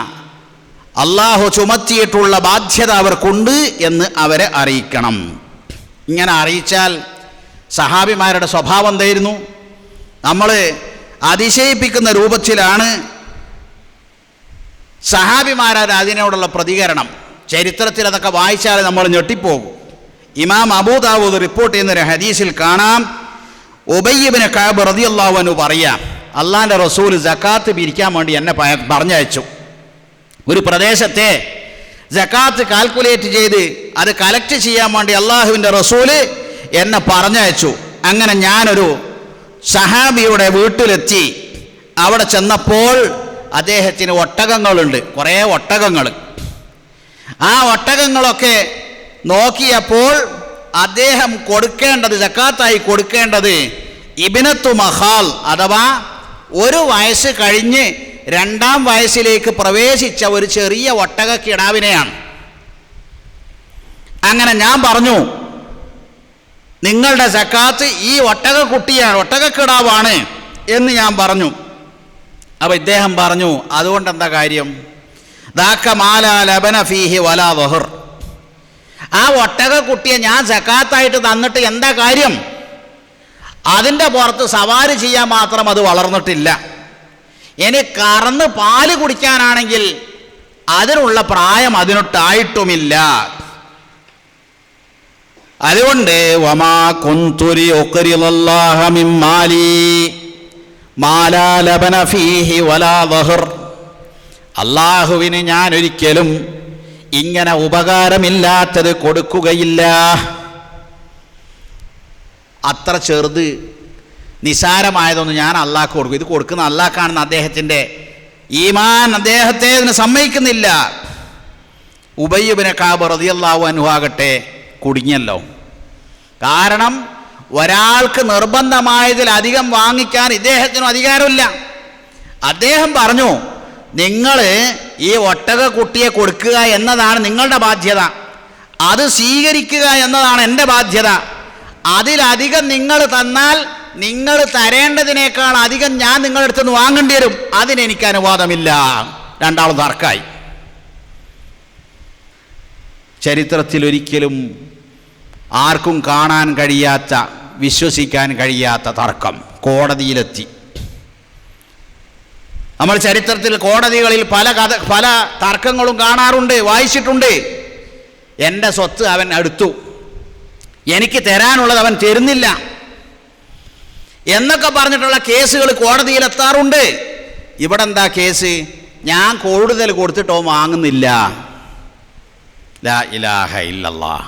അല്ലാഹു ചുമത്തിയിട്ടുള്ള ബാധ്യത അവർക്കുണ്ട് എന്ന് അവരെ അറിയിക്കണം. ഇങ്ങനെ അറിയിച്ചാൽ സഹാബിമാരുടെ സ്വഭാവം എന്തായിരുന്നു? നമ്മൾ അതിശയിപ്പിക്കുന്ന രൂപത്തിലാണ് സഹാബിമാരുടെ അതിനോടുള്ള പ്രതികരണം. ചരിത്രത്തിൽ അതൊക്കെ വായിച്ചാൽ നമ്മൾ ഞെട്ടിപ്പോകും. ഇമാം അബൂ ദാവൂദ് റിപ്പോർട്ട് ചെയ്യുന്നൊരു ഹദീസിൽ കാണാം, ഉബയ്യ് ഇബ്നു കഅബ് റളിയല്ലാഹു അൻഹു പറയാം, അള്ളാഹിൻ്റെ റസൂൽ സക്കാത്ത് പിരിക്കാൻ വേണ്ടി എന്നെ പറഞ്ഞയച്ചു. ഒരു പ്രദേശത്തെ സക്കാത്ത് കാൽക്കുലേറ്റ് ചെയ്ത് അത് കളക്ട് ചെയ്യാൻ വേണ്ടി അള്ളാഹുവിൻ്റെ റസൂല് എന്നെ പറഞ്ഞയച്ചു. അങ്ങനെ ഞാനൊരു സഹാബിയുടെ വീട്ടിലെത്തി. അവിടെ ചെന്നപ്പോൾ അദ്ദേഹത്തിന് ഒട്ടകങ്ങളുണ്ട്, കുറേ ഒട്ടകങ്ങൾ. ആ ഒട്ടകങ്ങളൊക്കെ നോക്കിയപ്പോൾ അദ്ദേഹം കൊടുക്കേണ്ടത്, സക്കാത്തായി കൊടുക്കേണ്ടത് ഇബ്നത്തു മഖാൽ, അഥവാ ഒരു വയസ്സ് കഴിഞ്ഞ് 2ാം വയസ്സിലേക്ക് പ്രവേശിച്ച ഒരു ചെറിയ ഒട്ടകക്കിടാവിനെയാണ്. അങ്ങനെ ഞാൻ പറഞ്ഞു, നിങ്ങളുടെ സക്കാത്ത് ഈ ഒട്ടകക്കുട്ടിയാണ്, ഒട്ടകക്കിടാവാണ് എന്ന് ഞാൻ പറഞ്ഞു. അപ്പോൾ ഇദ്ദേഹം പറഞ്ഞു, അതുകൊണ്ട് എന്താ കാര്യം? ദാക മാലാ ലബന ഫീഹി വലാ വഹർ, ആ ഒട്ടകക്കുട്ടിയെ ഞാൻ സക്കാത്തായിട്ട് തന്നിട്ട് എന്താ കാര്യം? അതിൻ്റെ പുറത്ത് സവാരി ചെയ്യാൻ മാത്രം അത് വളർന്നിട്ടില്ല. ഇനി കറന്ന് പാല് കുടിക്കാനാണെങ്കിൽ അതിനുള്ള പ്രായം അതിനൊട്ടായിട്ടുമില്ല. അതുകൊണ്ട് വമാ കുന്തുരി ഉഖ്രിദല്ലാഹ മിൻ മാലി മാലാ ലബന ഫീഹി വലാ വഹർ, അല്ലാഹുവിന് ഞാൻ ഒരിക്കലും ഇങ്ങനെ ഉപകാരമില്ലാത്തത് കൊടുക്കുകയില്ല. അത്ര ചെറുത് നിസാരമായതൊന്നും ഞാൻ അള്ളാഹ്ക്ക് കൊടുക്കും. ഇത് കൊടുക്കുന്ന അള്ളാഹ്ക്കാണെന്ന് അദ്ദേഹത്തിൻ്റെ ഈമാൻ അദ്ദേഹത്തെ ഇതിന് സമ്മതിക്കുന്നില്ല. ഉബയ്യ് ഇബ്നു കഅബ് റളിയല്ലാഹു അൻഹു ആകട്ടെ കുടുങ്ങിയല്ലോ. കാരണം ഒരാൾക്ക് നിർബന്ധമായതിൽ അധികം വാങ്ങിക്കാൻ ഇദ്ദേഹത്തിനും അധികാരമില്ല. അദ്ദേഹം പറഞ്ഞു, നിങ്ങൾ ഈ ഒട്ടകക്കുട്ടിയെ കൊടുക്കുക എന്നതാണ് നിങ്ങളുടെ ബാധ്യത, അത് സ്വീകരിക്കുക എന്നതാണ് എൻ്റെ ബാധ്യത. അതിലധികം നിങ്ങൾ തന്നാൽ നിങ്ങൾ തരേണ്ടതിനേക്കാൾ അധികം ഞാൻ നിങ്ങളുടെ അടുത്ത് നിന്ന് വാങ്ങേണ്ടി വരും, അതിനെനിക്ക് അനുവാദമില്ല. രണ്ടാളും തർക്കമായി. ചരിത്രത്തിൽ ഒരിക്കലും ആർക്കും കാണാൻ കഴിയാത്ത, വിശ്വസിക്കാൻ കഴിയാത്ത തർക്കം കോടതിയിലെത്തി. നമ്മൾ ചരിത്രത്തിൽ കോടതികളിൽ പല തർക്കങ്ങളും കാണാറുണ്ട്, വായിച്ചിട്ടുണ്ട്. എൻ്റെ സ്വത്ത് അവൻ എടുത്തു, എനിക്ക് തരാനുള്ളത് അവൻ തരുന്നില്ല എന്നൊക്കെ പറഞ്ഞിട്ടുള്ള കേസുകൾ കോടതിയിലെത്താറുണ്ട്. ഇവിടെ എന്താ കേസ്? ഞാൻ കൂടുതൽ കൊടുത്തിട്ടോ വാങ്ങുന്നില്ല. ലാ ഇലാഹ ഇല്ലല്ലാഹ്.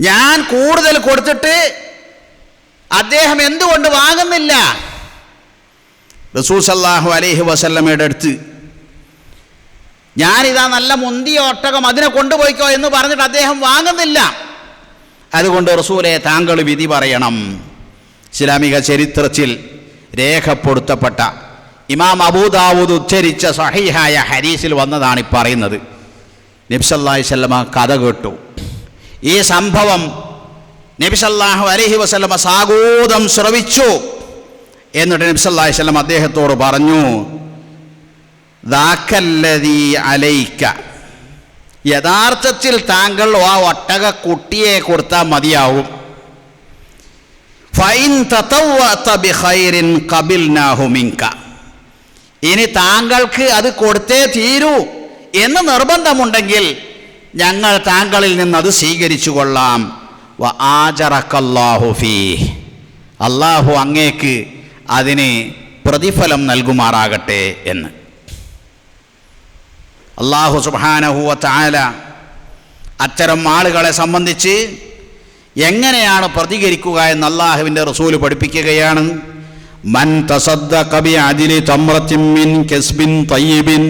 ഞാൻ കൂടുതൽ കൊടുത്തിട്ട് അദ്ദേഹം എന്തുകൊണ്ട് വാങ്ങുന്നില്ല? റസൂൽ സല്ലല്ലാഹു അലൈഹി വസല്ലമയുടെ അടുത്ത് ഞാനിതാ നല്ല മുന്തിയ ഒട്ടകം, അതിനെ കൊണ്ടുപോയിക്കോ എന്ന് പറഞ്ഞിട്ട് അദ്ദേഹം വാങ്ങുന്നില്ല. അതുകൊണ്ട് റസൂലെ താങ്കൾ വിധി പറയണം. ഇസ്ലാമിക ചരിത്രത്തിൽ രേഖപ്പെടുത്തപ്പെട്ട ഇമാം അബൂദാവൂദ് ഉദ്ധരിച്ച സഹീഹായ ഹദീസിൽ വന്നതാണ് ഈ പറയുന്നത്. നബി സല്ലല്ലാഹു അലൈഹി വസല്ലമ കഥ കേട്ടു. ഈ സംഭവം നബി സല്ലല്ലാഹു അലൈഹി വസല്ലമ സാഗൂതം ശ്രവിച്ചു. എന്നിട്ട് നബി സല്ലല്ലാഹു അലൈഹി വസല്ലം അദ്ദേഹത്തോട് പറഞ്ഞു, ദാക്കല്ലദീ അലൈക, യഥാർത്ഥത്തിൽ താങ്കൾ ആ ഒട്ടക കുട്ടിയെ കൊടുത്താൽ മതിയാവും. ഫൈൻ തതവ്വഅത ബിഖൈറിൻ ഖബിൽനാഹു മിൻക, ഇനി താങ്കൾക്ക് അത് കൊടുത്തേ തീരൂ എന്ന് നിർബന്ധമുണ്ടെങ്കിൽ ഞങ്ങൾ താങ്കളിൽ നിന്ന് അത് സ്വീകരിച്ചു കൊള്ളാം. വ ആജറക്കല്ലാഹു ഫീഹ്, അല്ലാഹു അങ്ങേക്ക് അതിന് പ്രതിഫലം നൽകുമാറാകട്ടെ എന്ന്. അല്ലാഹു സുബ്ഹാനഹു വ തആല അത്തരം ആളുകളെ സംബന്ധിച്ച് എങ്ങനെയാണ് പ്രതികരിക്കുക എന്ന് അല്ലാഹുവിൻ്റെ റസൂൽ പഠിപ്പിക്കുകയാണ്. മൻ തസദ്ദഖ ബിഅദ്ലി തംറത്തിൻ മിൻ കസ്ബിൻ തയ്യിബിൻ,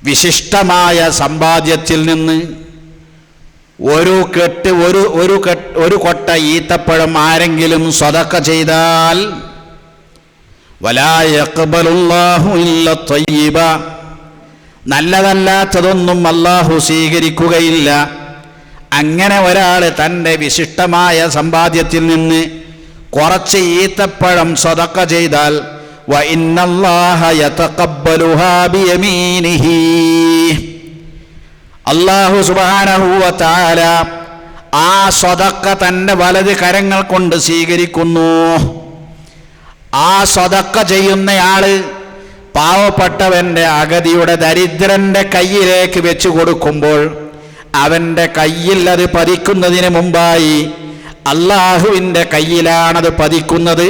വിശിഷ്ടമായ സമ്പാദ്യത്തിൽ നിന്ന് ഒരു കൊട്ട ഈത്തപ്പഴം ആരെങ്കിലും സ്വതക്ക ചെയ്താൽ, വലാ യഖ്ബലുല്ലാഹു ഇല്ല തയ്യിബ, നല്ലതല്ലാത്തതൊന്നും അല്ലാഹു സ്വീകരിക്കുകയില്ല. അങ്ങനെ ഒരാൾ തൻ്റെ വിശിഷ്ടമായ സമ്പാദ്യത്തിൽ നിന്ന് കുറച്ച് ഈത്തപ്പഴം സ്വതക്ക ചെയ്താൽ, വ ഇന്നല്ലാഹ യതഖബ്ബലുഹാ ബിയമീനിഹി, അല്ലാഹു സുബ്ഹാനഹു വ തആല ആ സ്വതക്ക തൻ്റെ വലത് കരങ്ങൾ കൊണ്ട് സ്വീകരിക്കുന്നു. ആ സ്വതക്ക ചെയ്യുന്നയാള് പാവപ്പെട്ടവൻ്റെ അഗതിയുടെ ദരിദ്രൻ്റെ കയ്യിലേക്ക് വെച്ചു കൊടുക്കുമ്പോൾ അവൻ്റെ കയ്യിൽ അത് പതിക്കുന്നതിന് മുമ്പായി അല്ലാഹുവിൻ്റെ കയ്യിലാണത് പതിക്കുന്നത്.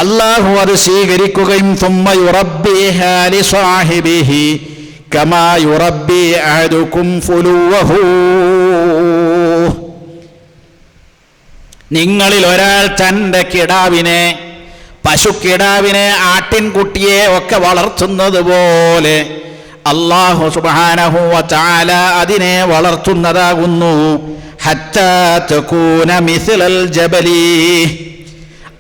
അല്ലാഹു അത് സ്വീകരിക്കുകയും സുമ്മ യുറബ്ബിഹാ ലിസാഹിബിഹി കമാ യുറബ്ബി അഹദുകും ഫുലുവഹു, നിങ്ങളിൽ ഒരാൾ തൻ്റെ കിടാവിനെ, പശുക്കിടാവിനെ, ആട്ടിൻകുട്ടിയെ ഒക്കെ വളർത്തുന്നത് പോലെ അല്ലാഹു സുബ്ഹാനഹു വ തആല അതിനെ വളർത്തുന്നതാകുന്നു. ഹത്താ തകൂന മിസ്ലൽ ജബലി,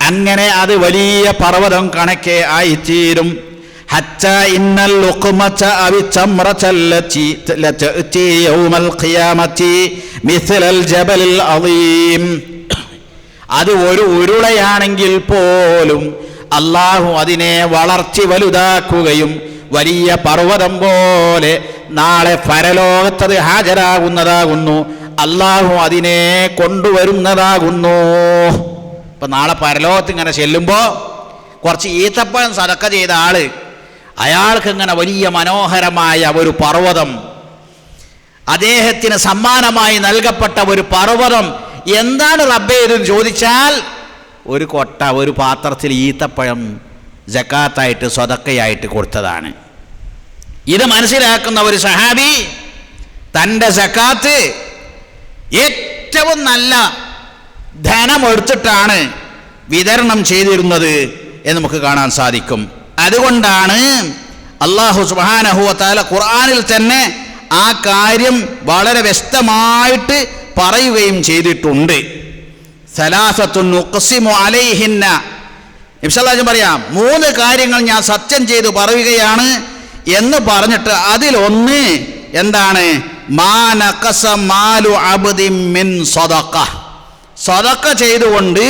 അങ്ങനെ അത് വലിയ പർവ്വതം കണക്കെ ആയിത്തീരും. ഹത്താ ഇന്നൽ ലുഖ്മത അവി തംറതല്ലതി ലതഅതി യൗമൽ ഖിയാമത്തി മിസ്ലൽ ജബലിൽ അളീം, അത് ഒരു ഉരുളയാണെങ്കിൽ പോലും അല്ലാഹു അതിനെ വളർത്തി വലുതാക്കുകയും വലിയ പർവ്വതം പോലെ നാളെ പരലോകത്തത് ഹാജരാകുന്നതാകുന്നു. അല്ലാഹു അതിനെ കൊണ്ടുവരുന്നതാകുന്നു. ഇപ്പം നാളെ പരലോകത്ത് ഇങ്ങനെ ചെല്ലുമ്പോൾ കുറച്ച് ഈത്തപ്പഴം സദക്ക ചെയ്ത ആള്, അയാൾക്ക് ഇങ്ങനെ വലിയ മനോഹരമായ ഒരു പർവ്വതം, അദ്ദേഹത്തിന് സമ്മാനമായി നൽകപ്പെട്ട ഒരു പർവ്വതം, എന്താണ് റബ്ബേ എന്ന് ചോദിച്ചാൽ ഒരു കൊട്ട, ഒരു പാത്രത്തിൽ ഈത്തപ്പഴം സക്കാത്തായിട്ട് സ്വതക്കയായിട്ട് കൊടുത്തതാണ്. ഇത് മനസ്സിലാക്കുന്ന ഒരു സഹാബി തൻ്റെ സക്കാത്ത് ഏറ്റവും നല്ല ധനമെടുത്തിട്ടാണ് വിതരണം ചെയ്തിരുന്നത് എന്ന് നമുക്ക് കാണാൻ സാധിക്കും. അതുകൊണ്ടാണ് അല്ലാഹു സുബ്ഹാനഹു വ തആല ഖുർആനിൽ തന്നെ ആ കാര്യം വളരെ വ്യക്തമായിട്ട് പറയുകയും ചെയ്തിട്ടുണ്ട്. സലാസത്തുൻ ഉഖ്സിമു അലൈഹിന്ന, നബി സല്ലല്ലാഹു അലൈഹി വസല്ലം പറയാം, 3 കാര്യങ്ങൾ ഞാൻ സത്യം ചെയ്തു പറയുകയാണ് എന്ന് പറഞ്ഞിട്ട് അതിലൊന്ന് എന്താണ്? മാ നഖസ മാലു അബ്ദിൻ മിൻ സദഖ, സദഖ ചെയ്തുകൊണ്ട്,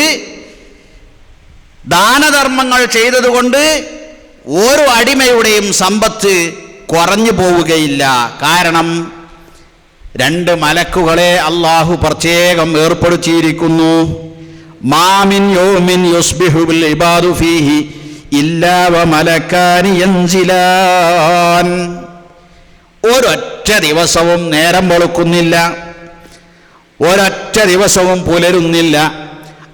ദാനധർമ്മങ്ങൾ ചെയ്തതുകൊണ്ട് ഒരു അടിമയുടെയും സമ്പത്ത് കുറഞ്ഞു പോവുകയില്ല. കാരണം 2 മലക്കുകളെ അല്ലാഹു പ്രത്യേകം ഏർപ്പെടുത്തിയിരിക്കുന്നു. മാമിൻ യൗമിൻ യുസ്ബിഹു ബിൽ ഇബാദു ഫീഹി ഇല്ലാ വ മലക്കാനി യൻസിലാൻ, ഒരൊറ്റ ദിവസവും നേരം വെളുക്കുന്നില്ല, ഒരൊറ്റ ദിവസവും പുലരുന്നില്ല,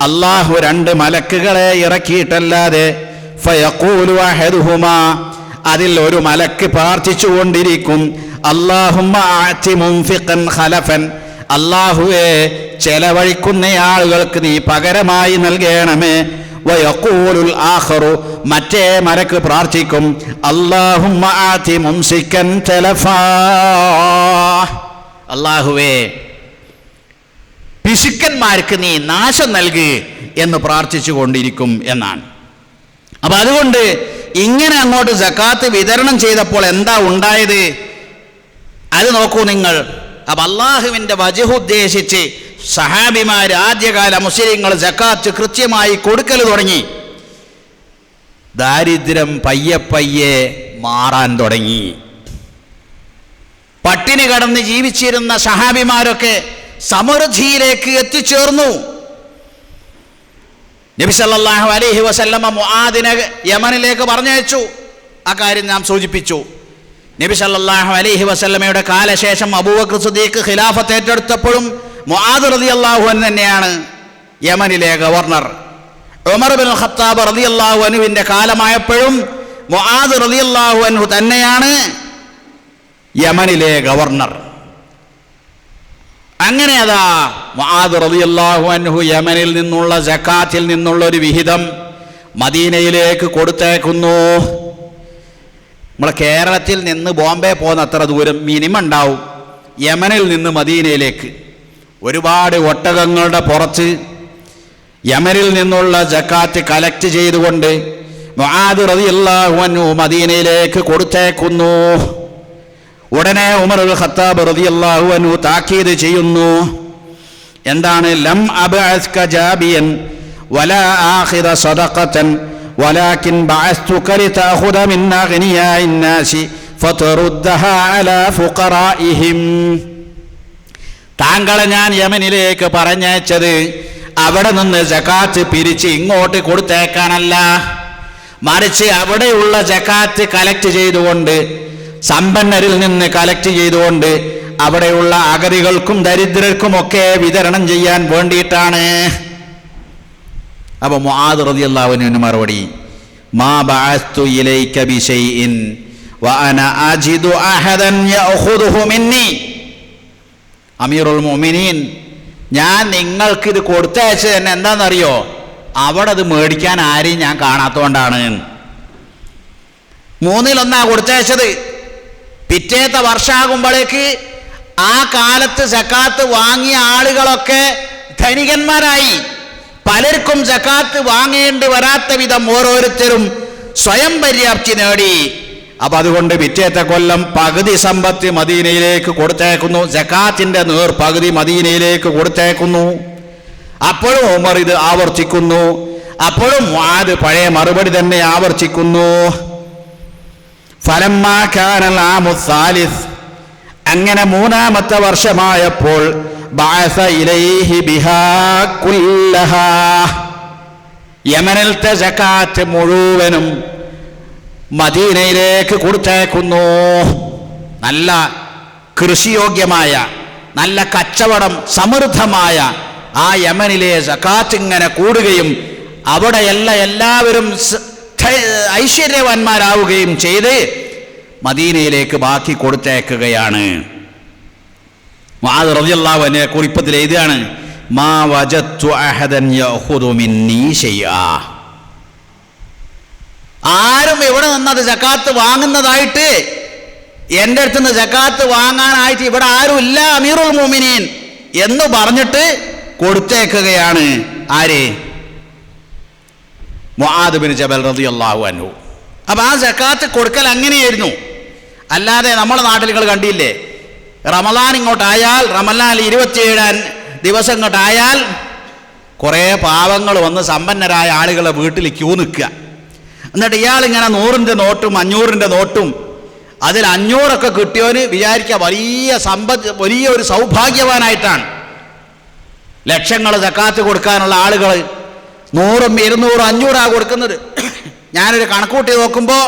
അല്ലാഹു 2 മലക്കുകളെ ഇറക്കിയിട്ടല്ലാതെ. ഫയഖൂലു അഹദുഹുമാ, അതിൽ ഒരു മലക്ക് പ്രാർത്ഥിച്ചുകൊണ്ടിരിക്കും, അല്ലാഹുമ്മ ആതി മുൻഫിഖൻ ഖലഫൻ, അല്ലാഹുവേ ചെലവഴിക്കുന്ന ആളുകൾക്ക് നീ പകരമായി നൽകണമേ. വയഖൂലുൽ ആഖറു, മറ്റേ മലക്ക് പ്രാർത്ഥിക്കും, അല്ലാഹുമ്മ ആതി മുംസിക്കൻ തലഫാ, അല്ലാഹുവേ പിശുക്കന്മാർക്ക് നീ നാശം നൽകി എന്ന് പ്രാർത്ഥിച്ചു കൊണ്ടിരിക്കും എന്നാണ്. അപ്പം അതുകൊണ്ട് ഇങ്ങനെ അങ്ങോട്ട് സക്കാത്ത് വിതരണം ചെയ്തപ്പോൾ എന്താ ഉണ്ടായത് അത് നോക്കൂ നിങ്ങൾ. അപ്പം അള്ളാഹുവിൻ്റെ വജ്ഹ് ഉദ്ദേശിച്ച് സഹാബിമാർ, ആദ്യകാല മുസ്ലിങ്ങൾ സക്കാത്ത് കൃത്യമായി കൊടുക്കൽ തുടങ്ങി. ദാരിദ്ര്യം പയ്യെ പയ്യെ മാറാൻ തുടങ്ങി. പട്ടിണി കടന്ന് ജീവിച്ചിരുന്ന സഹാബിമാരൊക്കെ സമൃദ്ധിയിലേക്ക് എത്തിച്ചേർന്നു. നബി സല്ലല്ലാഹു അലൈഹി വസല്ലമ മുആദിനെ യമനിലേക്ക് പറഞ്ഞയച്ചു. ആ കാര്യം നാം സൂചിപ്പിച്ചു. നബി സല്ലല്ലാഹു അലൈഹി വസല്ലമയുടെ കാലശേഷം അബൂബക്കർ സിദ്ദീഖ് ഖിലാഫത്ത് ഏറ്റെടുത്തപ്പോഴും മുആദ് റളിയല്ലാഹു അൻഹു തന്നെയാണ് യമനിലെ ഗവർണർ. ഉമർ ഇബ്നുൽ ഖത്താബ് റളിയല്ലാഹു അൻഹുവിൻ്റെ കാലമായപ്പോഴും മുആദ് റളിയല്ലാഹു അൻഹു തന്നെയാണ് യമനിലെ ഗവർണർ. അങ്ങനെ അതാ മുആദ് റളിയല്ലാഹു അൻഹു യമനിൽ നിന്നുള്ള സക്കാത്തിൽ നിന്നുള്ള ഒരു വിഹിതം മദീനയിലേക്ക് കൊടുത്തേക്കുന്നു. നമ്മളെ കേരളത്തിൽ നിന്ന് ബോംബെ പോകുന്ന അത്ര ദൂരം മിനിമം ഉണ്ടാവും യമനിൽ നിന്ന് മദീനയിലേക്ക്. ഒരുപാട് ഒട്ടകങ്ങളുടെ പുറത്ത് യമനിൽ നിന്നുള്ള സക്കാത്ത് കളക്ട് ചെയ്തുകൊണ്ട് മുആദ് റളിയല്ലാഹു അൻഹു മദീനയിലേക്ക് കൊടുത്തേക്കുന്നു. ഉടനെ ഉമർ അൽ ഖത്താബ് റളിയല്ലാഹു അൻഹു താക്കീത് ചെയ്യുന്നു. എന്താണ്? ലം അബ്അസ്ക ജാബിയൻ വലാ ആഖിറ സദഖതൻ വലാകിൻ ബഅസ്തുക ലിതഅഖുദ മിൻ അഗ്നിയാഇൻ നാസി ഫതറുദ്ദഹാ അലാ ഫുഖറാഇഹിം. താങ്കളെ ഞാൻ യമനിലേക്ക് പറഞ്ഞയച്ചത് അവിടെ നിന്ന് സക്കാത്ത് പിരിച്ച് ഇങ്ങോട്ട് കൊടുത്തേക്കാനല്ല, മറിച്ച് അവിടെയുള്ള സക്കാത്ത് കളക്ട് ചെയ്തുകൊണ്ട്, സമ്പന്നരിൽ നിന്ന് കളക്ട് ചെയ്തുകൊണ്ട് അവിടെയുള്ള അഗതികൾക്കും ദരിദ്രർക്കുമൊക്കെ വിതരണം ചെയ്യാൻ വേണ്ടിയിട്ടാണ്. അപ്പോൾ മുആദ് റളിയല്ലാഹു അൻഹു മറുപടി, മാ ബഅസ്തു ഇലൈക ബിശൈഇൻ വഅന അജിദു അഹദൻ യഅഖുദുഹു മിന്നി. അമീറുൽ മുഅ്മിനീൻ, ഞാൻ നിങ്ങൾക്ക് ഇത് കൊടുത്തയച്ചത് തന്നെ എന്താണെന്നറിയോ? അവിടെ അത് മേടിക്കാൻ ആരെയും ഞാൻ കാണാത്തതുകൊണ്ടാണ്. 1/3 കൊടുത്തയച്ചത്. പിറ്റേത്തെ വർഷമാകുമ്പോഴേക്ക് ആ കാലത്ത് സക്കാത്ത് വാങ്ങിയ ആളുകളൊക്കെ ധനികന്മാരായി. പലർക്കും സക്കാത്ത് വാങ്ങേണ്ടി വരാത്ത വിധം ഓരോരുത്തരും സ്വയം പര്യാപ്തി നേടി. അപ്പം അതുകൊണ്ട് പിറ്റേത്തെ കൊല്ലം പകുതി സമ്പത്ത് മദീനയിലേക്ക് കൊടുത്തേക്കുന്നു. സക്കാത്തിൻ്റെ പകുതി മദീനയിലേക്ക് കൊടുത്തേക്കുന്നു. അപ്പോഴും ഉമർ ഇത് ആവർത്തിക്കുന്നു. അപ്പോഴും മുആദ് പഴയ മറുപടി തന്നെ ആവർത്തിക്കുന്നു. ഫലമ്മാ കാനൽ ആമു സാലിസ്, അങ്ങനെ 3-ാമത്തെ വർഷമായപ്പോൾ ബഅസ ഇലൈഹി ബിഹാ കുല്ലഹാ, യമനിലത്തെ സക്കാത്ത് മുഴുവനും മദീനയിലേക്ക് കൊടുത്തേക്കുന്നു. നല്ല കൃഷിയോഗ്യമായ, നല്ല കച്ചവടം സമൃദ്ധമായ ആ യമനിലെ സക്കാത്ത് ഇങ്ങനെ കൂടുകയും അവിടെയല്ല എല്ലാവരും ഐശ്വര്യവാന്മാരാവുകയും ചെയ്ത് മദീനയിലേക്ക് ബാക്കി കൊടുത്തേക്കുകയാണ്. മുആദ് റളിയല്ലാഹു അൻഹു കുറിപ്പത്തിൽ എഴുതുകയാണ്, മാ വജദ്തു അഹദൻ യഅഖുദു മിന്നീ ശൈആ. ആരും ഇവിടെ നിന്നത് സക്കാത്ത് വാങ്ങുന്നതായിട്ട്, എൻ്റെ അടുത്ത് നിന്ന് സക്കാത്ത് വാങ്ങാനായിട്ട് ഇവിടെ ആരും ഇല്ല അമീറുൽ മുഅ്മിനീൻ എന്ന് പറഞ്ഞിട്ട് കൊടുത്തേക്കുകയാണ്. ആര്? മുആദ് ബിൻ ജബൽ റളിയല്ലാഹു അൻഹു. അപ്പം ആ സക്കാത്ത് കൊടുക്കൽ അങ്ങനെയായിരുന്നു. അല്ലാതെ നമ്മുടെ നാട്ടിൽ നിങ്ങൾ കണ്ടില്ലേ, റമളാൻ ഇങ്ങോട്ടായാൽ, റമളാൻ 27 ദിവസം ഇങ്ങോട്ടായാൽ കുറേ പാവങ്ങൾ വന്ന് സമ്പന്നരായ ആളുകളെ വീട്ടിൽ ക്യൂ നിൽക്കുക. എന്നിട്ട് ഇയാളിങ്ങനെ 100ൻ്റെ നോട്ടും 500ൻ്റെ നോട്ടും, അതിൽ 500 കിട്ടിയവന് വിചാരിക്കുക വലിയൊരു സൗഭാഗ്യവാനായിട്ടാണ്. ലക്ഷങ്ങൾ സക്കാത്ത് കൊടുക്കാനുള്ള ആളുകൾ 100, 200, 500 കൊടുക്കുന്നത്. ഞാനൊരു കണക്കൂട്ടി നോക്കുമ്പോൾ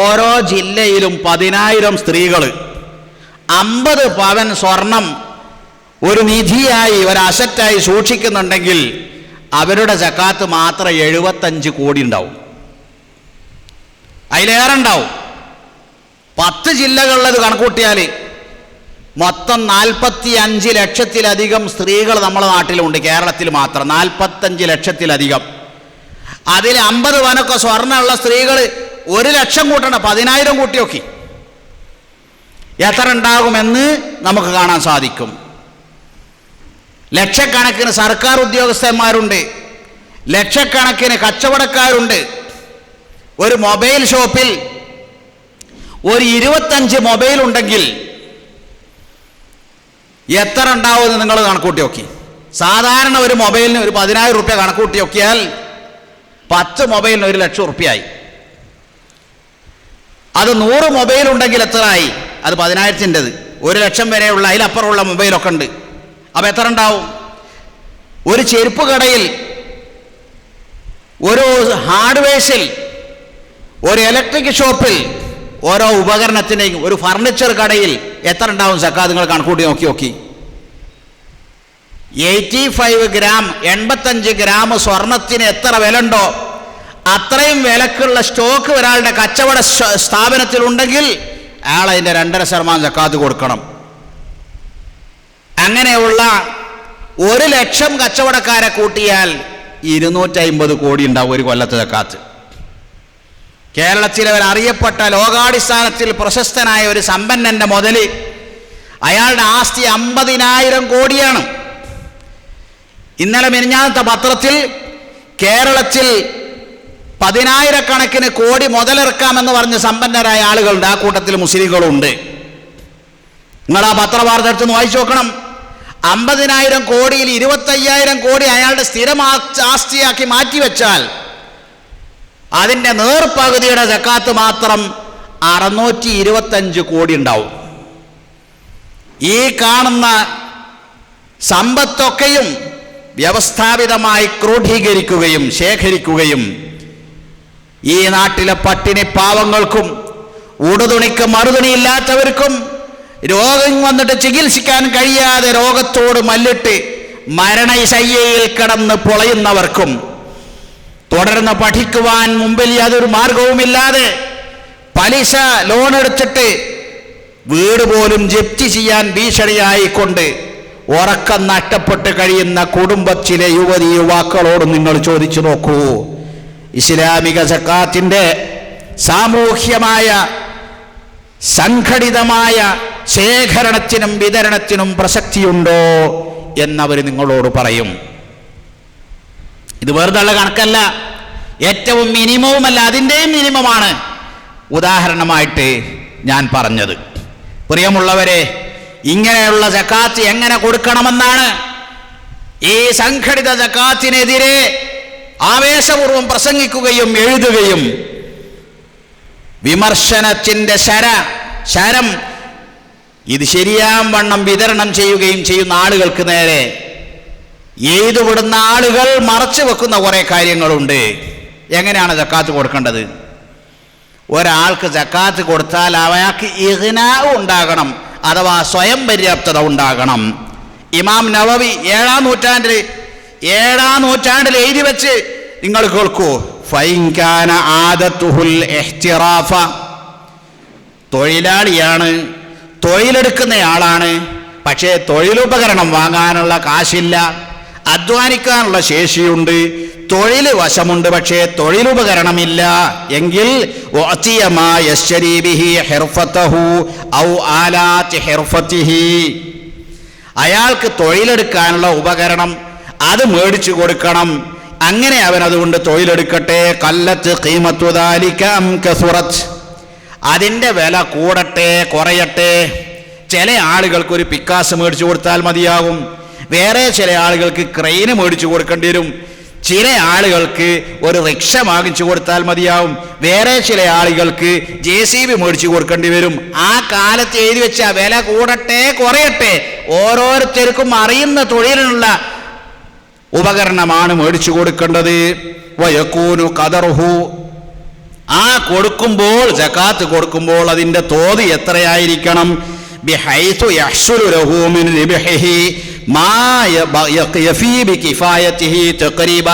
ഓരോ ജില്ലയിലും 10,000 സ്ത്രീകൾ 50 പവൻ സ്വർണം ഒരു നിധിയായി, ഒരു അസറ്റായി സൂക്ഷിക്കുന്നുണ്ടെങ്കിൽ അവരുടെ സക്കാത്ത് മാത്രം 75 കോടി ഉണ്ടാവും, അതിലേറെ ഉണ്ടാവും. 10 ജില്ലകളിലത് കണക്കൂട്ടിയാൽ മൊത്തം 45 ലക്ഷത്തിലധികം സ്ത്രീകൾ നമ്മുടെ നാട്ടിലുണ്ട്. കേരളത്തിൽ മാത്രം 45 ലക്ഷത്തിലധികം. അതിൽ 50 പവനൊക്കെ സ്വർണ്ണമുള്ള സ്ത്രീകൾ 1 ലക്ഷം കൂട്ടണം, 10,000 കൂട്ടി നോക്കി എത്ര ഉണ്ടാകുമെന്ന് നമുക്ക് കാണാൻ സാധിക്കും. ലക്ഷക്കണക്കിന് സർക്കാർ ഉദ്യോഗസ്ഥന്മാരുണ്ട്, ലക്ഷക്കണക്കിന് കച്ചവടക്കാരുണ്ട്. ഒരു മൊബൈൽ ഷോപ്പിൽ ഒരു 25 മൊബൈൽ ഉണ്ടെങ്കിൽ എത്ര ഉണ്ടാവുമെന്ന് നിങ്ങൾ കണക്കൂട്ടി നോക്കി. സാധാരണ ഒരു മൊബൈലിന് ഒരു 10,000 റുപ്യ കണക്കൂട്ടി നോക്കിയാൽ 10 മൊബൈലിന് 1 ലക്ഷം റുപ്യയായി. അത് 100 മൊബൈൽ ഉണ്ടെങ്കിൽ എത്രയായി? അത് 10,000-ൻ്റെത് 1 ലക്ഷം വരെയുള്ള അതിലപ്പുറമുള്ള മൊബൈലൊക്കെ ഉണ്ട്. അപ്പോൾ എത്ര ഉണ്ടാവും? ഒരു ചെരുപ്പ് കടയിൽ, ഒരു ഹാർഡ്വെയർസിൽ, ഒരു ഇലക്ട്രിക് ഷോപ്പിൽ, ഓരോ ഉപകരണത്തിൻ്റെയും, ഒരു ഫർണിച്ചർ കടയിൽ എത്ര ഉണ്ടാവും സക്കാത്ത്? നിങ്ങൾ കണക്കൂട്ടി നോക്കി. 85 ഗ്രാം 85 ഗ്രാം സ്വർണത്തിന് എത്ര വില ഉണ്ടോ അത്രയും വിലക്കുള്ള സ്റ്റോക്ക് ഒരാളുടെ കച്ചവട സ്ഥാപനത്തിലുണ്ടെങ്കിൽ അയാൾ അതിൻ്റെ 2.5% സക്കാത്ത് കൊടുക്കണം. അങ്ങനെയുള്ള 1 ലക്ഷം കച്ചവടക്കാരെ കൂട്ടിയാൽ 250 കോടി ഉണ്ടാവും ഒരു കൊല്ലത്തെ സക്കാത്ത്. കേരളത്തിലെ ഒരു അറിയപ്പെട്ട ലോകാടിസ്ഥാനത്തിൽ പ്രശസ്തനായ ഒരു സമ്പന്നന്റെ മുതൽ, അയാളുടെ ആസ്തി 50,000 കോടിയാണ്. ഇന്നലെ മിനിഞ്ഞാന്നത്തെ പത്രത്തിൽ കേരളത്തിൽ 10,000 കോടി മുതലിറക്കാമെന്ന് പറഞ്ഞ് സമ്പന്നരായ ആളുകളുണ്ട്. ആ കൂട്ടത്തിൽ മുസ്ലിങ്ങളുണ്ട്. നിങ്ങൾ ആ പത്രവാർത്ത എടുത്ത് വായിച്ചു നോക്കണം. 50,000 കോടിയിൽ 25,000 കോടി അയാളുടെ സ്ഥിരം ആസ്തിയാക്കി മാറ്റിവെച്ചാൽ അതിൻ്റെ നേർപകുതിയുടെ സക്കാത്ത് മാത്രം 625 കോടി ഉണ്ടാവും. ഈ കാണുന്ന സമ്പത്തൊക്കെയും വ്യവസ്ഥാപിതമായി ക്രോഡീകരിക്കുകയും ശേഖരിക്കുകയും ഈ നാട്ടിലെ പട്ടിണി പാവങ്ങൾക്കും ഉടുതുണിക്ക് മറുതുണിയില്ലാത്തവർക്കും രോഗം വന്നിട്ട് ചികിത്സിക്കാൻ കഴിയാതെ രോഗത്തോട് മല്ലിട്ട് മരണശയ്യയിൽ കിടന്ന് പൊളയുന്നവർക്കും തുടർന്ന് പഠിക്കുവാൻ മുമ്പിൽ യാതൊരു മാർഗവുമില്ലാതെ പലിശ ലോൺ എടുത്തിട്ട് വീട് പോലും ജപ്തി ചെയ്യാൻ ഭീഷണിയായിക്കൊണ്ട് ഉറക്കം നഷ്ടപ്പെട്ട് കഴിയുന്ന കുടുംബത്തിലെ യുവതി യുവാക്കളോട് നിങ്ങൾ ചോദിച്ചു നോക്കൂ, ഇസ്ലാമിക സക്കാത്തിന്റെ സാമൂഹ്യമായ സംഘടിതമായ ശേഖരണത്തിനും വിതരണത്തിനും പ്രസക്തിയുണ്ടോ എന്നവർ നിങ്ങളോട് പറയും. ഇത് വെറുതെയുള്ള കണക്കല്ല, ഏറ്റവും മിനിമവുമല്ല, അതിൻ്റെയും മിനിമമാണ് ഉദാഹരണമായിട്ട് ഞാൻ പറഞ്ഞത്. പ്രിയമുള്ളവരെ, ഇങ്ങനെയുള്ള സക്കാത്ത് എങ്ങനെ കൊടുക്കണമെന്നാണ് ഈ സംഘടിത സക്കാത്തിനെതിരെ ആവേശപൂർവം പ്രസംഗിക്കുകയും എഴുതുകയും വിമർശനത്തിൻ്റെ ശരം ഇത് ശരിയാം വണ്ണം വിതരണം ചെയ്യുകയും ചെയ്യുന്ന ആളുകൾക്ക് നേരെ എഴുതുവിടുന്ന ആളുകൾ മറച്ചു വെക്കുന്ന കുറേ കാര്യങ്ങളുണ്ട്. എങ്ങനെയാണ് സക്കാത്ത് കൊടുക്കേണ്ടത്? ഒരാൾക്ക് സക്കാത്ത് കൊടുത്താൽ അയാൾക്ക് ഇഗ്നാ ഉണ്ടാകണം, അഥവാ സ്വയം പര്യാപ്തത ഉണ്ടാകണം. ഇമാം നവവി 7-ാം നൂറ്റാണ്ടിൽ എഴുതി വെച്ച് നിങ്ങൾ കേൾക്കൂ. ഫൈൻകാന ആദത്തുഹുൽ ഇഹ്തിറാഫ, തൊഴിലാളിയാണ്, തൊഴിലെടുക്കുന്നയാളാണ്, പക്ഷേ തൊഴിലുപകരണം വാങ്ങാനുള്ള കാശില്ല, അധ്വാനിക്കാനുള്ള ശേഷിയുണ്ട്, തൊഴിൽ വശമുണ്ട്, പക്ഷേ തൊഴിലുപകരണമില്ല എങ്കിൽ അയാൾക്ക് തൊഴിലെടുക്കാനുള്ള ഉപകരണം അത് മേടിച്ചു കൊടുക്കണം. അങ്ങനെ അവൻ അതുകൊണ്ട് തൊഴിലെടുക്കട്ടെ. കല്ലത്ത് ഖീമത്തു ദാലിക അം കസുറത്ത്, അതിൻ്റെ വില കൂടട്ടെ കുറയട്ടെ. ചില ആളുകൾക്ക് ഒരു പിക്കാസ് മേടിച്ചു കൊടുത്താൽ മതിയാകും, വേറെ ചില ആളുകൾക്ക് ക്രെയിന് മേടിച്ചു കൊടുക്കേണ്ടി വരും, ചില ആളുകൾക്ക് ഒരു റിക്ഷ വാങ്ങിച്ചു കൊടുത്താൽ മതിയാവും, വേറെ ചില ആളുകൾക്ക് JCB മേടിച്ചു കൊടുക്കേണ്ടി വരും. ആ കാലത്ത് എഴുതി വെച്ച വില കൂടട്ടെ കുറയട്ടെ, ഓരോരുത്തർക്കും അറിയുന്ന തൊഴിലിനുള്ള ഉപകരണമാണ് മേടിച്ചു കൊടുക്കേണ്ടത്. വയക്കൂനു ഖദറുഹു, ആ കൊടുക്കുമ്പോൾ സകാത്ത് കൊടുക്കുമ്പോൾ അതിൻ്റെ തോത് എത്രയായിരിക്കണം? ബിഹൈതു യഹ്സുലു ലഹു മിൻ റിബ്ഹിഹി മാ യഫീ ബികിഫായതിഹി തഖരീബ,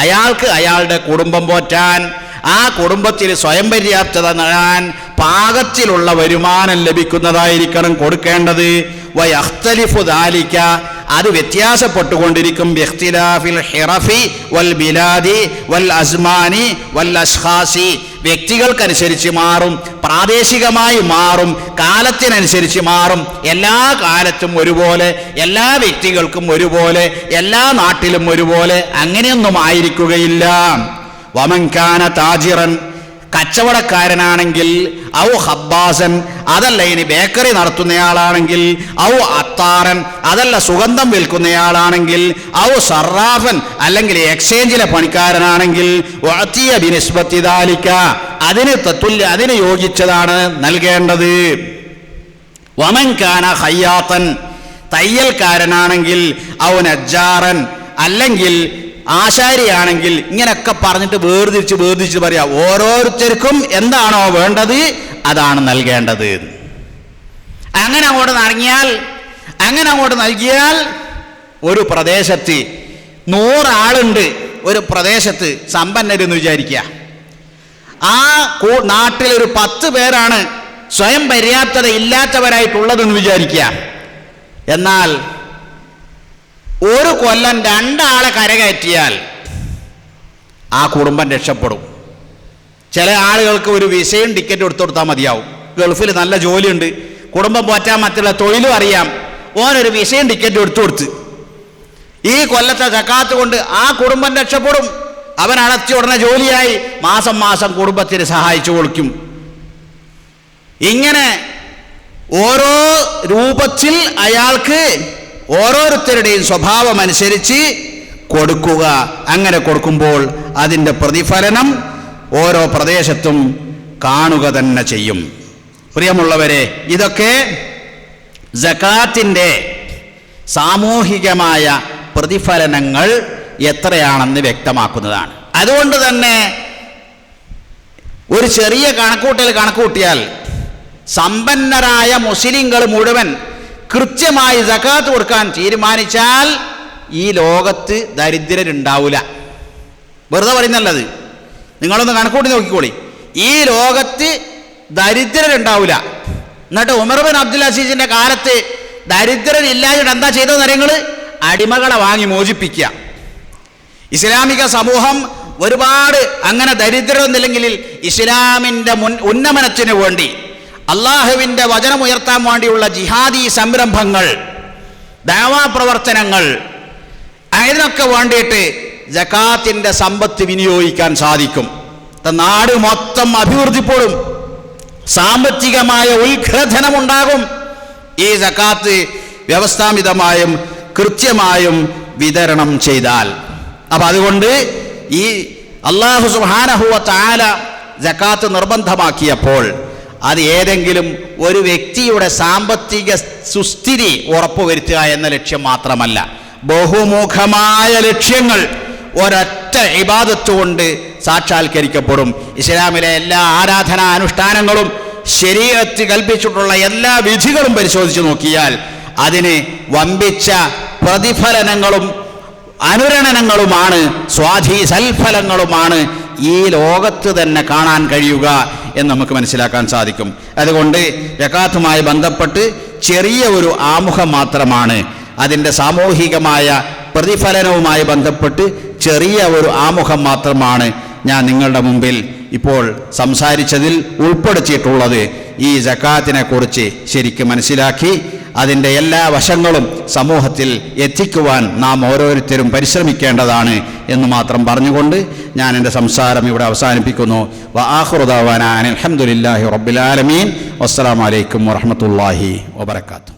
അയാൾക്ക് അയാളുടെ കുടുംബം പോറ്റാൻ, ആ കുടുംബത്തിൽ സ്വയം പര്യാപ്തത നേടാൻ പാകത്തിലുള്ള വരുമാനം ലഭിക്കുന്നതായിരിക്കണം കൊടുക്കേണ്ടത്. വയഖ്തലിഫു ദാലിക, അത് വ്യത്യാസപ്പെട്ടുകൊണ്ടിരിക്കും. ബിഖ്തിലാഫിൽ ഹിറഫി വൽ ബിലാദി വൽ അസ്മാനി വൽ അശ്ഖാസി, വ്യക്തികൾക്കനുസരിച്ച് മാറും, പ്രാദേശികമായി മാറും, കാലത്തിനനുസരിച്ച് മാറും. എല്ലാ കാലത്തും ഒരുപോലെ, എല്ലാ വ്യക്തികൾക്കും ഒരുപോലെ, എല്ലാ നാട്ടിലും ഒരുപോലെ അങ്ങനെയൊന്നും ആയിരിക്കുകയില്ല. വമൻ കാന താജിറൻ, കച്ചവടക്കാരനാണെങ്കിൽ, ഔ ഹബ്ബാസൻ, അതല്ല ഇനി ബേക്കറി നടത്തുന്നയാളാണെങ്കിൽ, ഔ അത്താറൻ, അതല്ല സുഗന്ധം വിൽക്കുന്നയാളാണെങ്കിൽ, ഔ സറാഫൻ, അല്ലെങ്കിൽ എക്സ്ചേഞ്ചിലെ പണിക്കാരനാണെങ്കിൽ, വഅതിയ ബിനിസ്ബത്തി ദാലിക, അതിന് യോജിച്ചതാണ് നൽകേണ്ടത്. വമൻ കാന ഖയ്യാത്തൻ, തയ്യൽക്കാരനാണെങ്കിൽ, ഔ നജ്ജാറൻ, അല്ലെങ്കിൽ ആശാരിയാണെങ്കിൽ, ഇങ്ങനെയൊക്കെ പറഞ്ഞിട്ട് വേർതിരിച്ച് പറയാം. ഓരോരുത്തർക്കും എന്താണോ വേണ്ടത് അതാണ് നൽകേണ്ടത്. അങ്ങനെ അങ്ങോട്ട് നൽകിയാൽ ഒരു പ്രദേശത്ത് 100 ആളുണ്ട്, ഒരു പ്രദേശത്ത് സമ്പന്നരെന്ന് വിചാരിക്കുക. ആ നാട്ടിൽ ഒരു 10 പേരാണ് സ്വയം പര്യാപ്തത ഇല്ലാത്തവരായിട്ടുള്ളതെന്ന് വിചാരിക്കുക. എന്നാൽ ഒരു കൊല്ലം 2 ആളെ കരകയറ്റിയാൽ ആ കുടുംബം രക്ഷപ്പെടും. ചില ആളുകൾക്ക് ഒരു വിസയും ടിക്കറ്റ് എടുത്തു കൊടുത്താൽ മതിയാവും. ഗൾഫിൽ നല്ല ജോലിയുണ്ട്, കുടുംബം പോറ്റാൻ മറ്റുള്ള തൊഴിലും അറിയാം, ഓനൊരു വിസയും ടിക്കറ്റ് എടുത്തു കൊടുത്ത് ഈ കൊല്ലത്തെ സക്കാത്ത് കൊണ്ട് ആ കുടുംബം രക്ഷപ്പെടും. അവൻ അടച്ച ഉടനെ ജോലിയായി മാസം മാസം കുടുംബത്തിന് സഹായിച്ചു കൊടുക്കും. ഇങ്ങനെ ഓരോ രൂപത്തിൽ അയാൾക്ക് ഓരോരുത്തരുടെയും സ്വഭാവം അനുസരിച്ച് കൊടുക്കുക. അങ്ങനെ കൊടുക്കുമ്പോൾ അതിൻ്റെ പ്രതിഫലനം ഓരോ പ്രദേശത്തും കാണുക തന്നെ ചെയ്യും. പ്രിയമുള്ളവരെ, ഇതൊക്കെ സകാത്തിൻ്റെ സാമൂഹികമായ പ്രതിഫലനങ്ങൾ എത്രയാണെന്ന് വ്യക്തമാക്കുന്നതാണ്. അതുകൊണ്ട് തന്നെ ഒരു ചെറിയ കണക്കൂട്ടിയാൽ സമ്പന്നരായ മുസ്ലിങ്ങൾ മുഴുവൻ കൃത്യമായി സകാത്ത് കൊടുക്കാൻ തീരുമാനിച്ചാൽ ഈ ലോകത്ത് ദരിദ്രരുണ്ടാവില്ല. വെറുതെ പറയുന്നല്ലത്, നിങ്ങളൊന്ന് കണക്കൂട്ടി നോക്കിക്കോളി. ഈ ലോകത്ത് ദരിദ്രരുണ്ടാവില്ല. എന്നിട്ട് ഉമർ ബിൻ അബ്ദുൽ അസീസിന്റെ കാലത്ത് ദരിദ്രരില്ലാതെ എന്താ ചെയ്തതെന്ന് അറിയങ്ങൾ? അടിമകളെ വാങ്ങി മോചിപ്പിക്കുക. ഇസ്ലാമിക സമൂഹം ഒരുപാട് അങ്ങനെ ദരിദ്രരൊന്നില്ലെങ്കിൽ ഇസ്ലാമിൻ്റെ ഉന്നമനത്തിന് വേണ്ടി, അള്ളാഹുവിൻ്റെ വചനമുയർത്താൻ വേണ്ടിയുള്ള ജിഹാദി സംരംഭങ്ങൾ, ദഅവാ പ്രവർത്തനങ്ങൾ, അതിനൊക്കെ വേണ്ടിയിട്ട് സകാത്തിൻ്റെ സമ്പത്ത് വിനിയോഗിക്കാൻ സാധിക്കും. നാട് മൊത്തം അഭിവൃദ്ധിപ്പെടും, സാമ്പത്തികമായ ഉത്ഘ്രഥനമുണ്ടാകും ഈ സകാത്ത് വ്യവസ്ഥാപിതമായും കൃത്യമായും വിതരണം ചെയ്താൽ. അപ്പം അതുകൊണ്ട് ഈ അല്ലാഹു സുബ്ഹാനഹു വ തആല സകാത്ത് നിർബന്ധമാക്കിയപ്പോൾ അത് ഏതെങ്കിലും ഒരു വ്യക്തിയുടെ സാമ്പത്തിക സുസ്ഥിതി ഉറപ്പുവരുത്തുക എന്ന ലക്ഷ്യം മാത്രമല്ല, ബഹുമുഖമായ ലക്ഷ്യങ്ങൾ ഒരൊറ്റ ഇബാദത്ത് കൊണ്ട് സാക്ഷാത്കരിക്കപ്പെടും. ഇസ്ലാമിലെ എല്ലാ ആരാധനാ അനുഷ്ഠാനങ്ങളും ശരീഅത്ത് കൽപ്പിച്ചിട്ടുള്ള എല്ലാ വിധികളും പരിശോധിച്ച് നോക്കിയാൽ അതിന് വമ്പിച്ച പ്രതിഫലനങ്ങളും അനുരണനങ്ങളുമാണ്, സൽഫലങ്ങളുമാണ് ഈ ലോകത്ത് തന്നെ കാണാൻ കഴിയുക എന്ന് നമുക്ക് മനസ്സിലാക്കാൻ സാധിക്കും. അതുകൊണ്ട് സകാത്തുമായി ബന്ധപ്പെട്ട് ചെറിയ ഒരു ആമുഖം മാത്രമാണ്, അതിൻ്റെ സാമൂഹികമായ പ്രതിഫലനവുമായി ബന്ധപ്പെട്ട് ചെറിയ ഒരു ആമുഖം മാത്രമാണ് ഞാൻ നിങ്ങളുടെ മുമ്പിൽ ഇപ്പോൾ സംസാരിച്ചതിൽ ഉൾപ്പെടുത്തിയിട്ടുള്ളത്. ഈ സകാത്തിനെ കുറിച്ച് ശരിക്കും മനസ്സിലാക്കി അതിൻ്റെ എല്ലാ വശങ്ങളും സമൂഹത്തിൽ എത്തിക്കുവാൻ നാം ഓരോരുത്തരും പരിശ്രമിക്കേണ്ടതാണ് എന്ന് മാത്രം പറഞ്ഞുകൊണ്ട് ഞാൻ എൻ്റെ സംസാരം ഇവിടെ അവസാനിപ്പിക്കുന്നു. വആഖിറു ദഅവാനാ അനിൽ ഹംദുലില്ലാഹി റബ്ബിൽ ആലമീൻ. വസ്സലാമു അലൈക്കും വറഹ്മത്തുള്ളാഹി വബറകാതുഹു.